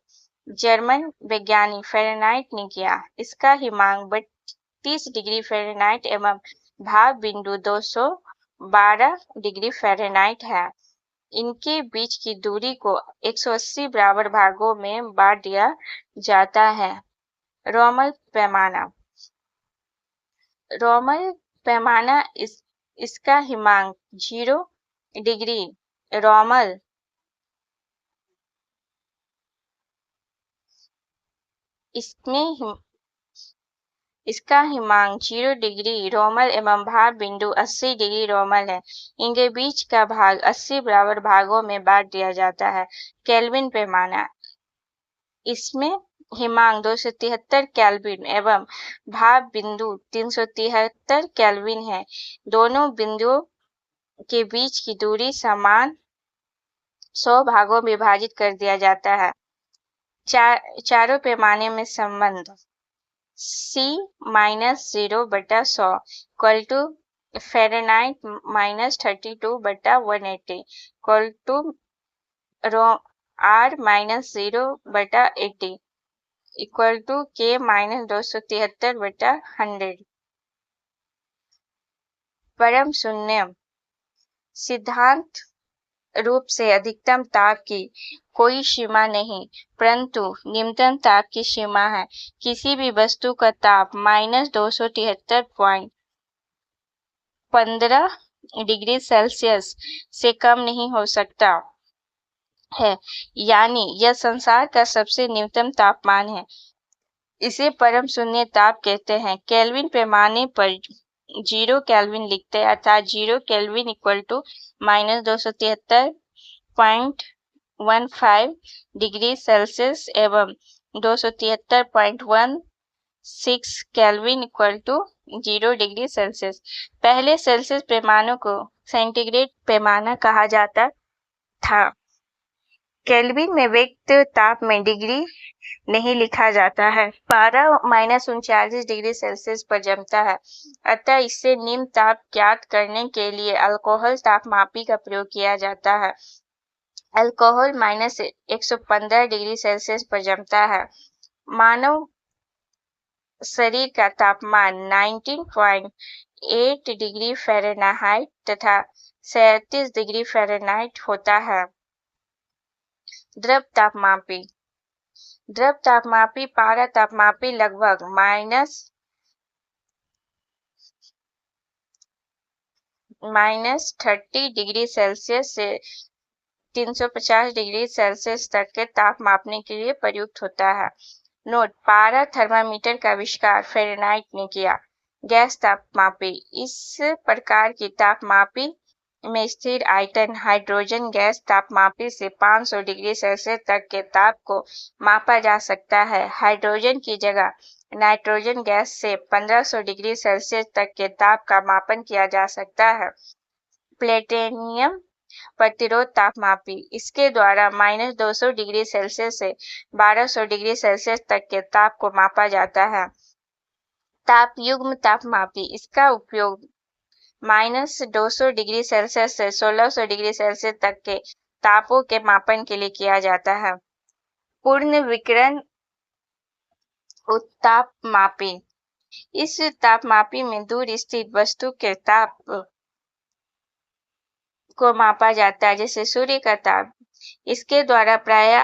जर्मन वैज्ञानिक फ़ारेनहाइट ने किया। इसका हिमांक 32 डिग्री फ़ारेनहाइट एवं भाप बिंदु 212 डिग्री फ़ारेनहाइट है। इनके बीच की दूरी को 180 बराबर भागों में बांट दिया जाता है। रोमल पैमाना इसका हिमांक 0 डिग्री रोमल इसका हिमांक 0 डिग्री रोमल एवं भाप बिंदु 80 डिग्री रोमल है। इनके बीच का भाग 80 बराबर भागों में बांट दिया जाता है। केल्विन पैमाना। इसमें हिमांक 273 केल्विन एवं भाप बिंदु 373 केल्विन है। दोनों बिंदुओं के बीच की दूरी समान 100 भागों में विभाजित कर दिया जाता है। चारों पैमाने में संबंध C-0/100 = फ़ारेनहाइट -32/180 = R-0/80 = K-273/100। परम शून्य सिद्धांत रूप से अधिकतम ताप की कोई सीमा नहीं, परंतु निम्नतम ताप की सीमा है। किसी भी वस्तु का ताप -273.15 डिग्री सेल्सियस से कम नहीं हो सकता। है, यानी यह संसार का सबसे न्यूनतम तापमान है। इसे परम शून्य ताप कहते हैं। केल्विन पैमाने पर 0 केल्विन लिखते हैं, अर्थात 0 kelvin equal to -273.15 degree Celsius एवं 273.16 kelvin equal to 0 degree Celsius. पहले सेल्सियस पैमानों को सेंटीग्रेड पैमाना कहा जाता था। केल्विन में व्यक्त ताप में डिग्री नहीं लिखा जाता है। पारा -39 डिग्री सेल्सियस पर जमता है, अतः इससे निम्न ताप ज्ञात करने के लिए अल्कोहल तापमापी का प्रयोग किया जाता है। अल्कोहल -115 डिग्री सेल्सियस पर जमता है। मानव शरीर का तापमान 19.8 डिग्री फ़ारेनहाइट तथा 37 डिग्री फ़ारेनहाइट होता है। द्रव तापमापी पारा तापमापी लगभग -30 डिग्री सेल्सियस से 350 डिग्री सेल्सियस तक के ताप मापने के लिए प्रयुक्त होता है। नोट: पारा थर्मामीटर का आविष्कार फ़ारेनहाइट ने किया। गैस तापमापी: इस प्रकार की तापमापी में स्थिर आयतन हाइड्रोजन गैस तापमापी से 500 डिग्री सेल्सियस तक के ताप को मापा जा सकता है। हाइड्रोजन की जगह नाइट्रोजन गैस से 1500 डिग्री सेल्सियस तक के ताप का मापन किया जा सकता है। प्लेटिनम प्रतिरोध तापमापी: इसके द्वारा -200 डिग्री सेल्सियस से 1200 डिग्री सेल्सियस तक के ताप को मापा जाता है। ताप युग्म तापमापी: इसका उपयोग -200 डिग्री सेल्सियस से 1600 डिग्री सेल्सियस तक के तापों के मापन के लिए किया जाता है। पूर्ण विकिरण तापमापी: इस तापमापी में दूर स्थित वस्तु के ताप को मापा जाता है, जैसे सूर्य का ताप। इसके द्वारा प्रायः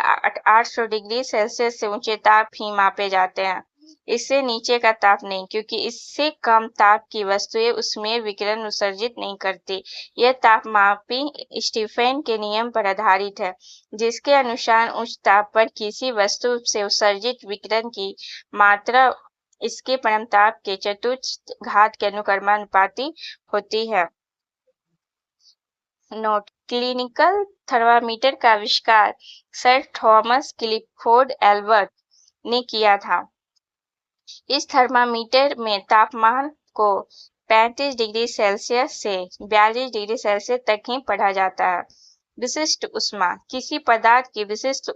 800 डिग्री सेल्सियस से ऊंचे ताप ही मापे जाते हैं, इससे नीचे का ताप नहीं, क्योंकि इससे कम ताप की वस्तुएं उसमें विकिरण उत्सर्जित नहीं करती। यह तापमापी स्टीफेन के नियम पर आधारित है, जिसके अनुसार उच्च ताप पर किसी वस्तु से उत्सर्जित विकिरण की मात्रा इसके परमताप के चतुर्थ घात के अनुक्रमानुपाती होती है। नोट: क्लिनिकल थर्मामीटर का आविष्कार सर थॉमस क्लिफोर्ड एल्बर्ट ने किया था। इस थर्मामीटर में तापमान को 35 डिग्री सेल्सियस से 42 डिग्री सेल्सियस तक ही पढ़ा जाता है। विशिष्ट ऊष्मा: किसी पदार्थ की विशिष्ट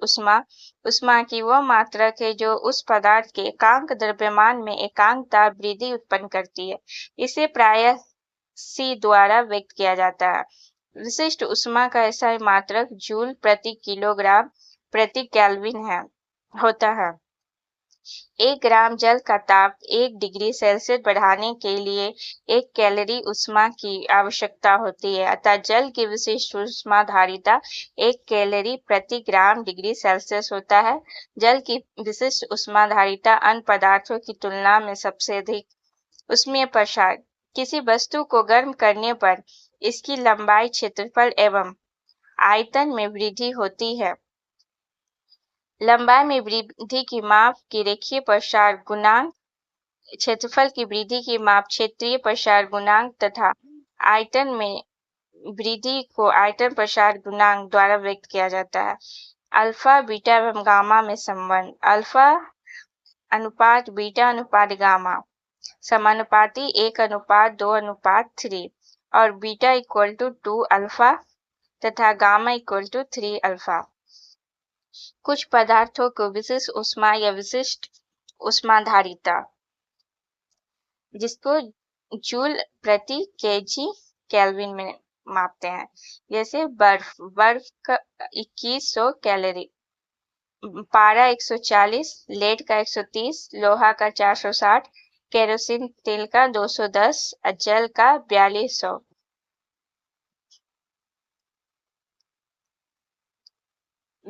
ऊष्मा की वह मात्रक है जो उस पदार्थ के एकांक द्रव्यमान में एकांक ताप वृद्धि उत्पन्न करती है। इसे प्रायः C द्वारा व्यक्त किया जाता है। विशिष्ट ऊष्मा का ऐसा मात्रक जूल प्रति किलोग्राम प्रति केल्विन होता है। 1 ग्राम जल का ताप 1 डिग्री सेल्सियस बढ़ाने के लिए 1 कैलोरी ऊष्मा की आवश्यकता होती है, अतः जल की विशिष्ट ऊष्माधारिता 1 कैलोरी प्रति ग्राम डिग्री सेल्सियस होता है। जल की विशिष्ट ऊष्माधारिता अन्य पदार्थों की तुलना में सबसे अधिक। ऊष्मीय प्रसार: किसी वस्तु को गर्म करने पर इसकी लंबाई, क्षेत्रफल एवं आयतन में वृद्धि होती है। लंबाई में वृद्धि की माप की रेखीय प्रसार गुणांक, क्षेत्रफल की वृद्धि की माप क्षेत्रीय प्रसार गुणांक तथा आयतन में वृद्धि को आयतन प्रसार गुणांक द्वारा व्यक्त किया जाता है। अल्फा, बीटा एवं गामा में संबंध: अल्फा अनुपात बीटा अनुपात गामा समानुपाती 1:2:3 और बीटा इक्वल टू 2 अल्फा तथा गामा इक्वल टू 3 अल्फा। कुछ पदार्थों को विशिष्ट ऊष्मा या विशिष्ट ऊष्माधारिता, जिसको जूल प्रति केजी केल्विन में मापते हैं, जैसे बर्फ का 2100 कैलोरी, पारा 140, लेड का 130, लोहा का 460, केरोसिन तेल का 210, जल का 4200।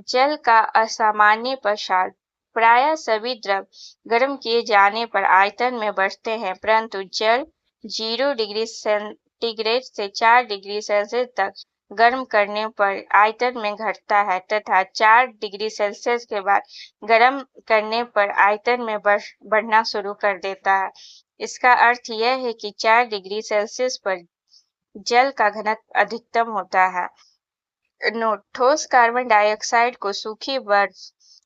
जल का असामान्य प्रसार: प्रायः सभी द्रव गर्म किए जाने पर आयतन में बढ़ते हैं, परंतु जल 0 डिग्री सेंटीग्रेड से 4 डिग्री सेल्सियस तक गर्म करने पर आयतन में घटता है तथा 4 डिग्री सेल्सियस के बाद गर्म करने पर आयतन में बढ़ना शुरू कर देता है। इसका अर्थ यह है कि 4 डिग्री सेल्सियस पर जल का घनत्व अधिकतम होता है। नोट: ठोस कार्बन डाइऑक्साइड को सूखी बर्फ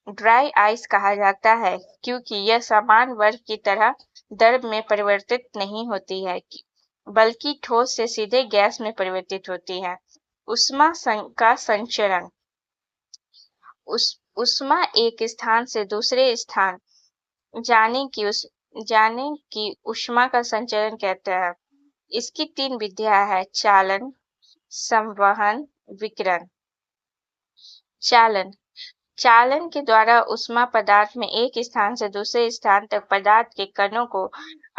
ड्राई आइस कहा जाता है क्योंकि यह समान बर्फ की तरह द्रव में परिवर्तित नहीं होती है बल्कि ठोस से सीधे गैस में परिवर्तित होती है। ऊष्मा का संचरण। ऊष्मा एक स्थान से दूसरे स्थान जाने की ऊष्मा का संचरण कहते हैं। इसकी 3 विधियां हैं: चालन, संवहन, विकिरण। चालन के द्वारा ऊष्मा पदार्थ में एक स्थान से दूसरे स्थान तक पदार्थ के कणों को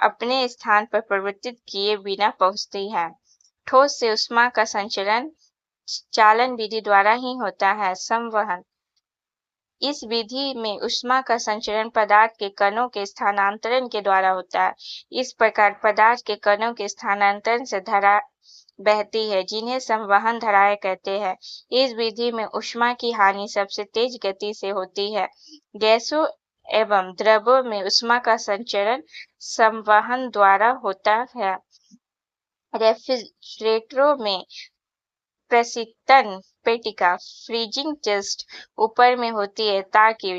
अपने स्थान पर परिवर्तित किए बिना पहुंचती है। ठोस से ऊष्मा का संचरण चालन विधि द्वारा ही होता है। संवहन: इस विधि में ऊष्मा का संचरण पदार्थ के कणों के स्थानांतरण के द्वारा होता है। इस प्रकार पदार्थ के कणों के स्थानांतरण से धारा बहती है जिन्हें संवहन धाराएं कहते हैं। इस विधि में ऊष्मा की हानि सबसे तेज गति से होती है। गैसों एवं द्रवों में ऊष्मा का संचरण संवहन द्वारा होता है। रेफ्रिजरेटरों में प्रशीतन पेटिका फ्रीजिंग जस्ट ऊपर में होती है ताकि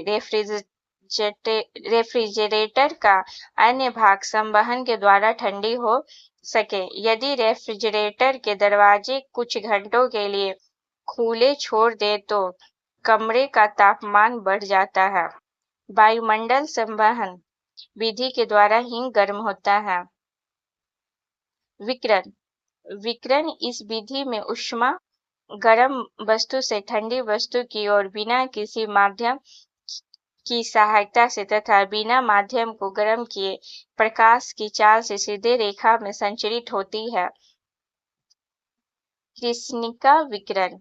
रेफ्रिजरेटर का अन्य भाग संवहन के द्वारा ठंडी हो सके। यदि रेफ्रिजरेटर के दरवाजे कुछ घंटों के लिए खुले छोड़ दे तो कमरे का तापमान बढ़ जाता है। वायुमंडल संवहन विधि के द्वारा ही गर्म होता है। विकिरण इस विधि में ऊष्मा गर्म वस्तु से ठंडी वस्तु की ओर बिना किसी माध्यम की सहायता से तथा बिना माध्यम को गर्म किए प्रकाश की चाल से सीधे रेखा में संचरित होती है। कृष्णिका विकिरण: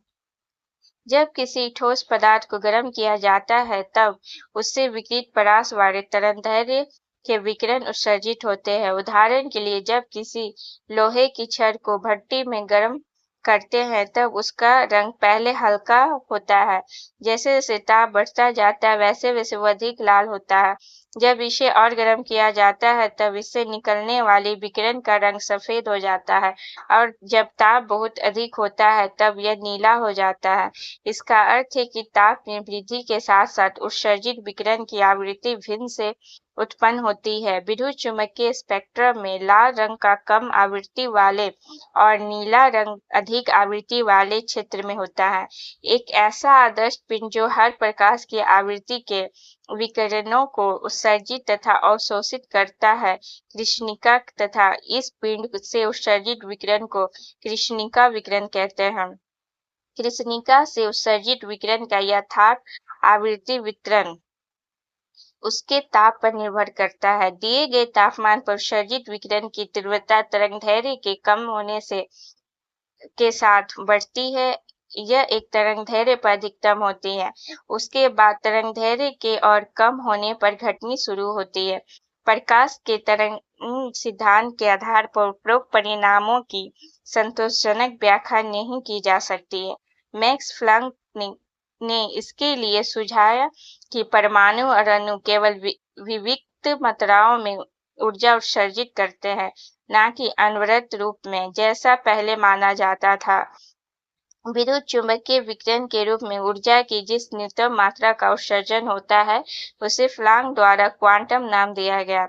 जब किसी ठोस पदार्थ को गर्म किया जाता है तब उससे विकिरित परास वाले तरंगदैर्घ्य के विकिरण उत्सर्जित होते हैं। उदाहरण के लिए, जब किसी लोहे की छड़ को भट्टी में गर्म करते हैं तब उसका रंग पहले हल्का होता है। जैसे जैसे ताप बढ़ता जाता है वैसे वैसे वो अधिक लाल होता है। जब इसे और गर्म किया जाता है तब इससे निकलने वाले विकिरण का रंग सफेद हो जाता है और जब ताप बहुत अधिक होता है तब यह नीला हो जाता है। इसका अर्थ है कि ताप में वृद्धि के साथ साथ उत्सर्जित विकिरण की आवृत्ति भिन्न से उत्पन्न होती है। विद्युत चुम्बकीय स्पेक्ट्रम में लाल रंग का कम आवृत्ति वाले और नीला रंग अधिक आवृत्ति वाले क्षेत्र में होता है। एक ऐसा आदर्श पिंड जो हर प्रकाश की आवृत्ति के विकिरणों को उत्सर्जित तथा अवशोषित करता है कृष्णिका तथा इस पिंड से उत्सर्जित विकिरण को कृष्णिका विकिरण कहते हैं। कृष्णिका से उत्सर्जित विकिरण का यथार्थ आवृत्ति वितरण उसके ताप पर निर्भर करता है। दिए गए तापमान पर उत्सर्जित विकिरण की तीव्रता तरंगदैर्घ्य के कम होने के साथ बढ़ती है। यह एक तरंगदैर्घ्य पर अधिकतम होती है। उसके बाद तरंगदैर्घ्य के और कम होने पर घटनी शुरू होती है। प्रकाश के तरंग सिद्धांत के आधार पर उपरोक्त परिणामों की संतोषजनक व्याख्या नहीं की जा सकती है। मैक्स प्लैंक ने इसके लिए सुझाया कि परमाणु और अणु केवल विविक्त मात्राओं में ऊर्जा उत्सर्जित करते हैं, न कि अनवरत रूप में जैसा पहले माना जाता था। विद्युत चुम्बकीय विकिरण के रूप में ऊर्जा की जिस न्यूनतम मात्रा का उत्सर्जन होता है उसे प्लैंक द्वारा क्वांटम नाम दिया गया।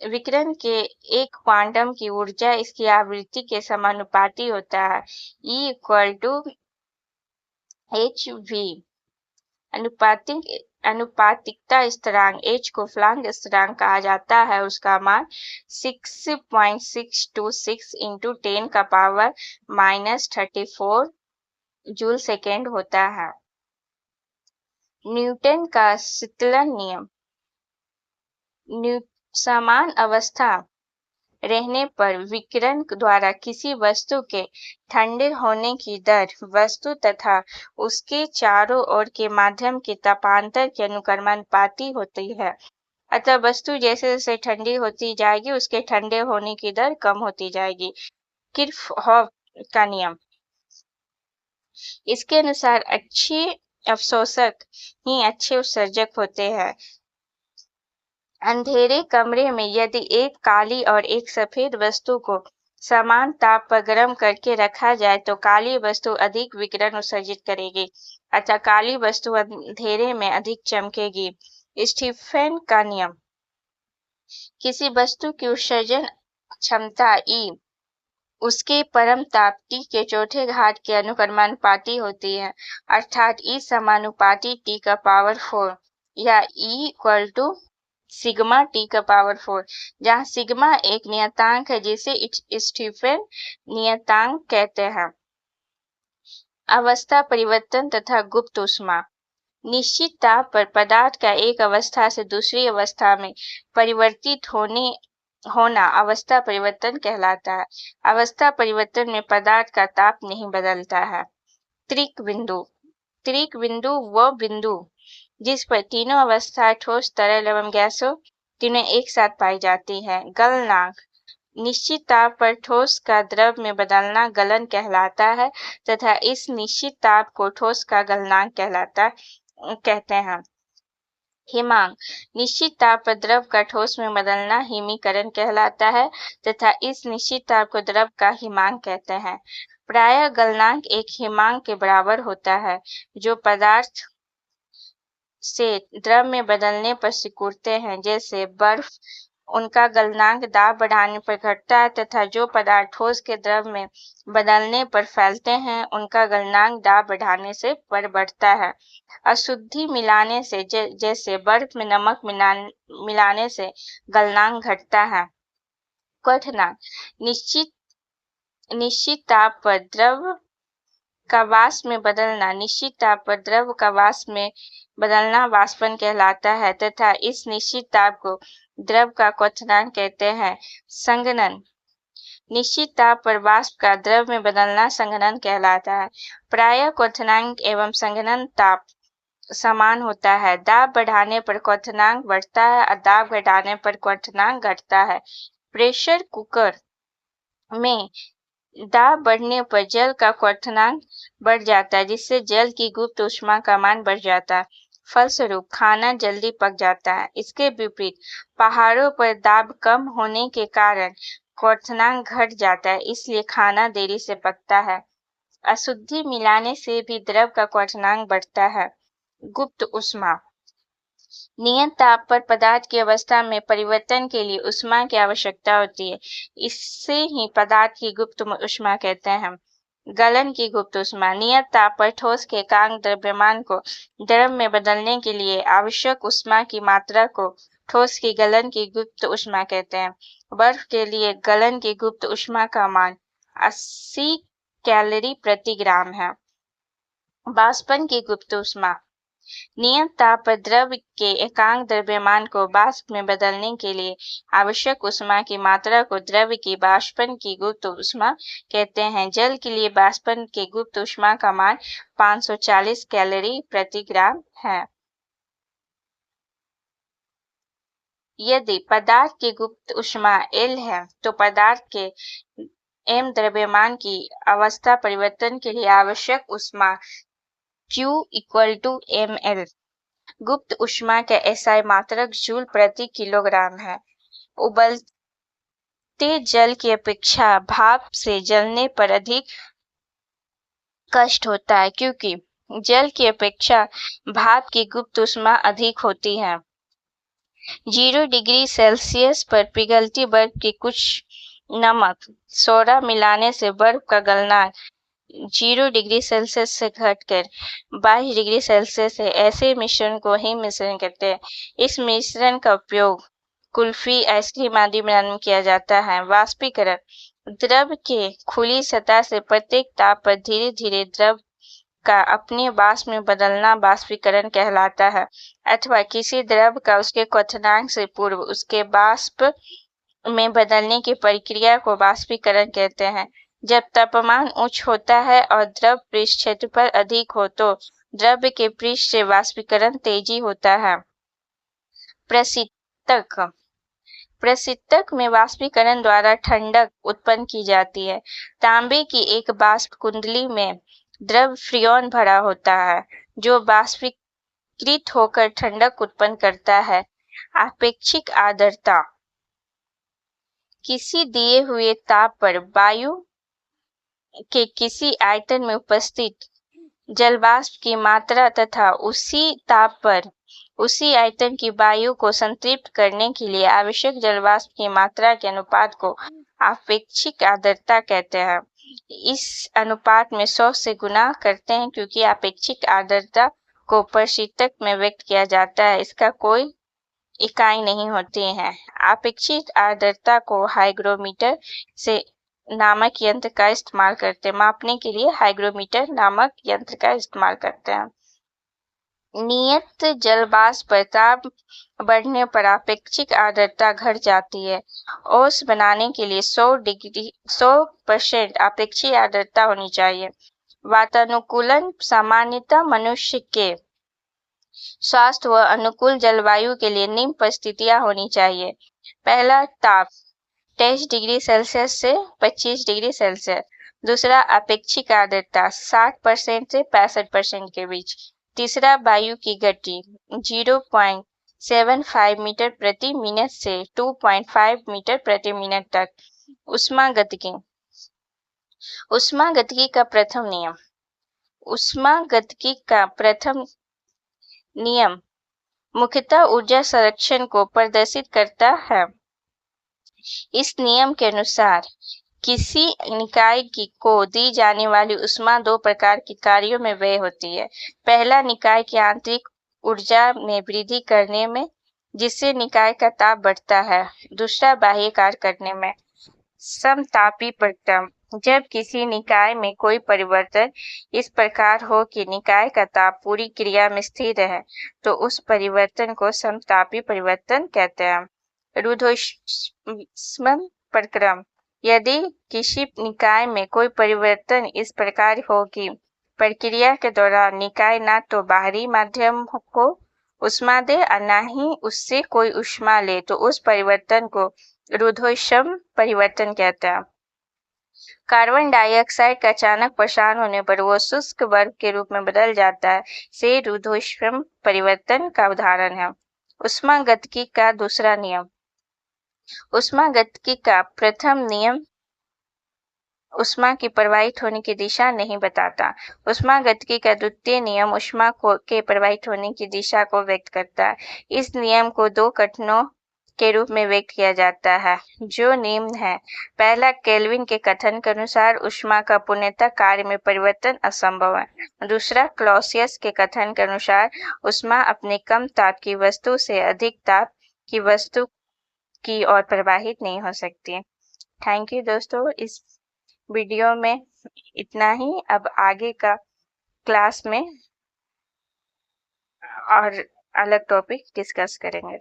विकिरण के एक क्वांटम की ऊर्जा इसकी आवृत्ति के समानुपाती होता है। E=hv। अनुपातिकता स्थिरांक h को प्लैंक स्थिरांक कहा जाता है। उसका मान 6.626 × 10⁻⁻34 जूल सेकेंड होता है। न्यूटन का शीतलन नियम। समान अवस्था रहने पर विकिरण द्वारा किसी वस्तु के ठंडे होने की दर वस्तु तथा उसके चारों ओर के माध्यम के तापांतर के अनुक्रमानुपाती होती है। अतः वस्तु जैसे जैसे ठंडी होती जाएगी उसके ठंडे होने की दर कम होती जाएगी। किर्चॉफ का नियम। इसके अनुसार अच्छे अवशोषक ही अच्छे उत्सर्जक होते हैं। अंधेरे कमरे में यदि एक काली और एक सफेद वस्तु को समान ताप पर गर्म करके रखा जाए तो काली वस्तु अधिक विकिरण उत्सर्जित करेगी अतः काली वस्तु अंधेरे में अधिक चमकेगी। स्टीफन का नियम। किसी वस्तु की उत्सर्जन क्षमता ई उसके परम ताप T के चौथे घात के अनुक्रमानुपाती होती है, अर्थात E समानुपाती T का पावर 4 या E equal to sigma T का पावर 4, जहाँ सिग्मा एक नियतांक है जिसे स्टीफन नियतांक कहते हैं। अवस्था परिवर्तन तथा गुप्त ऊष्मा। निश्चित ताप पर पदार्थ का एक अवस्था से दूसरी अवस्था में परिवर्तित होना अवस्था परिवर्तन कहलाता है। अवस्था परिवर्तन में पदार्थ का ताप नहीं बदलता है। त्रिक बिंदु। त्रिक बिंदु वह बिंदु जिस पर तीनों अवस्थाएं ठोस, तरल एवं गैसों तीनों एक साथ पाई जाती हैं। गलनांक। निश्चित ताप पर ठोस का द्रव में बदलना गलन कहलाता है तथा इस निश्चित ताप को ठोस का गलनांक कहते हैं। हिमांक। निश्चित ताप पर द्रव का ठोस में बदलना हिमीकरण कहलाता है तथा इस निश्चित ताप को द्रव का हिमांक कहते हैं। प्रायः गलनांक एक हिमांक के बराबर होता है जो पदार्थ से द्रव में बदलने पर सिकुड़ते हैं, जैसे बर्फ। उनका गलनांक दाब बढ़ाने पर घटता है तथा जो पदार्थ ठोस के द्रव में बदलने पर फैलते हैं उनका गलनांक दाब बढ़ाने से पर बढ़ता है। अशुद्धि मिलाने से जैसे बर्फ में नमक मिलाने से गलनांक घटता है। क्वथनांक। निश्चित ताप पर द्रव का वाष्प में बदलना निश्चित ताप पर द्रव का वाष्प में बदलना वाष्पन कहलाता है तथा इस निश्चित ताप को द्रव का क्वथनांक कहते हैं। संघनन। निश्चित ताप पर वाष्प का द्रव में बदलना संघनन कहलाता है। प्रायः क्वथनांक एवं संघनन ताप समान होता है। दाब बढ़ाने पर क्वथनांक बढ़ता है और दाब घटाने पर क्वथनांक घटता है। प्रेशर कुकर में दाब बढ़ने पर जल का क्वथनांक बढ़ जाता है जिससे जल की गुप्त ऊष्मा का मान बढ़ जाता है। फलस्वरूप खाना जल्दी पक जाता है। इसके विपरीत पहाड़ों पर दाब कम होने के कारण क्वथनांक घट जाता है, इसलिए खाना देरी से पकता है। अशुद्धि मिलाने से भी द्रव का क्वथनांक बढ़ता है। गुप्त ऊष्मा। नियत ताप पर पदार्थ की अवस्था में परिवर्तन के लिए ऊष्मा की आवश्यकता होती है। इससे ही पदार्थ की गुप्त ऊष्मा कहते हैं। गलन की गुप्त ऊष्मा। नियत ताप पर ठोस के एकांक द्रव्यमान को द्रव में बदलने के लिए आवश्यक ऊष्मा की मात्रा को ठोस की गलन की गुप्त ऊष्मा कहते हैं। बर्फ के लिए गलन की गुप्त ऊष्मा का मान 80 कैलोरी प्रति ग्राम है। वाष्पन की गुप्त ऊष्मा। नियत ताप पर द्रव के एकांक द्रव्यमान को वाष्प में बदलने के लिए आवश्यक ऊष्मा की मात्रा को द्रव की वाष्पन की गुप्त ऊष्मा कहते हैं। जल के लिए वाष्पन की गुप्त ऊष्मा का मान 540 कैलोरी प्रति ग्राम है। यदि पदार्थ की गुप्त ऊष्मा L है तो पदार्थ के m द्रव्यमान की अवस्था परिवर्तन के लिए आवश्यक ऊष्मा Q इक्वल टू ml। गुप्त ऊष्मा का SI मात्रक जूल प्रति किलोग्राम है। उबलते जल की अपेक्षा भाप से जलने पर अधिक कष्ट होता है क्योंकि जल की अपेक्षा भाप की गुप्त ऊष्मा अधिक होती है। 0 डिग्री सेल्सियस पर पिघलती बर्फ की कुछ नमक सोडा मिलाने से बर्फ का गलनांक 0 डिग्री सेल्सियस से घटकर 22 डिग्री सेल्सियस है। ऐसे मिश्रण को ही मिश्रण कहते हैं। इस मिश्रण का उपयोग कुल्फी, आइसक्रीम आदि बनाने में किया जाता है। वाष्पीकरण। द्रव के खुली सतह से प्रत्येक ताप पर धीरे धीरे द्रव का अपने वाष्प में बदलना वाष्पीकरण कहलाता है अथवा किसी द्रव का उसके क्वथनांक से पूर्व उसके वाष्प में बदलने की प्रक्रिया को वाष्पीकरण कहते हैं। जब तापमान उच्च होता है और द्रव पृष्ठ क्षेत्रफल अधिक हो तो द्रव के पृष्ठ से वाष्पीकरण तेजी होता है। प्रशीतक। प्रशीतक में वाष्पीकरण द्वारा ठंडक उत्पन्न की जाती है। तांबे की एक वाष्प कुंडली में द्रव फ्रियोन भरा होता है जो बाष्पीकृत होकर ठंडक उत्पन्न करता है। आपेक्षिक आर्द्रता किसी दिए हुए ताप पर वायु के किसी आयतन में उपस्थित जलवाष्प की मात्रा तथा उसी ताप पर उसी आयतन की वायु को संतृप्त करने के लिए आवश्यक जलवाष्प की मात्रा के अनुपात को आपेक्षिक आर्द्रता कहते हैं। इस अनुपात में 100 से गुणा करते हैं क्योंकि आपेक्षिक आर्द्रता को प्रतिशत में व्यक्त किया जाता है, इसका कोई इकाई नहीं होती है। आपेक्षिक आर्द्रता को हाइग्रोमीटर से नामक यंत्र का इस्तेमाल करते हैं। मापने के लिए हाइग्रोमीटर नामक यंत्र का इस्तेमाल करते हैं। नियत जलवाष्प पर ताप बढ़ने पर आपेक्षिक आर्द्रता घट जाती है। ओस बनाने के लिए 100% आपेक्षिक आर्द्रता होनी चाहिए। वातानुकूलन सामान्यतः मनुष्य के स्वास्थ्य व अनुकूल जलवायु के लिए निम्न परिस्थितियां होनी चाहिए। पहला, ताप 23 डिग्री सेल्सियस से 25 डिग्री सेल्सियस। दूसरा, अपेक्षिक आर्द्रता 60% से 65% के बीच। तीसरा, वायु की गति 0.75 मीटर प्रति मिनट से 2.5 मीटर प्रति मिनट तक। ऊष्मागतिकी का प्रथम नियम। ऊष्मागतिकी का प्रथम नियम मुख्यतः ऊर्जा संरक्षण को प्रदर्शित करता है। इस नियम के अनुसार किसी निकाय को दी जाने वाली ऊष्मा दो प्रकार के कार्यों में व्यय होती है। पहला, निकाय की आंतरिक ऊर्जा में वृद्धि करने में, जिससे निकाय का ताप बढ़ता है। दूसरा, बाह्य कार्य करने में। समतापी प्रक्रम, जब किसी निकाय में कोई परिवर्तन इस प्रकार हो कि निकाय का ताप पूरी क्रिया में स्थिर रहे, तो उस परिवर्तन को समतापी परिवर्तन कहते हैं। रुद्धोष्म प्रक्रम, यदि किसी निकाय में कोई परिवर्तन इस प्रकार हो कि प्रक्रिया के दौरान निकाय न तो बाहरी माध्यम को ऊष्मा दे और न ही उससे कोई ऊष्मा ले, तो उस परिवर्तन को रुद्धोष्म परिवर्तन कहते हैं। कार्बन डाइऑक्साइड का अचानक प्रसार होने पर वो शुष्क बर्फ के रूप में बदल जाता है, से रुद्धोष्म परिवर्तन का उदाहरण है। ऊष्मागतिकी का दूसरा नियम। ऊष्मागतिकी का प्रथम नियम ऊष्मा की प्रवाहित होने की दिशा नहीं बताता। ऊष्मागतिकी का द्वितीय नियम ऊष्मा के प्रवाहित होने की दिशा को व्यक्त करता है। इस नियम को दो कथनों के रूप में व्यक्त किया जाता है, जो निम्न है। पहला, केल्विन के कथन के अनुसार ऊष्मा का पूर्णतः कार्य में परिवर्तन असंभव है। दूसरा, क्लॉसियस के कथन के अनुसार ऊष्मा अपने कम ताप की वस्तु से अधिक ताप की वस्तु की ओर प्रवाहित नहीं हो सकती। थैंक यू दोस्तों, इस वीडियो में इतना ही। अब आगे का क्लास में और अलग टॉपिक डिस्कस करेंगे।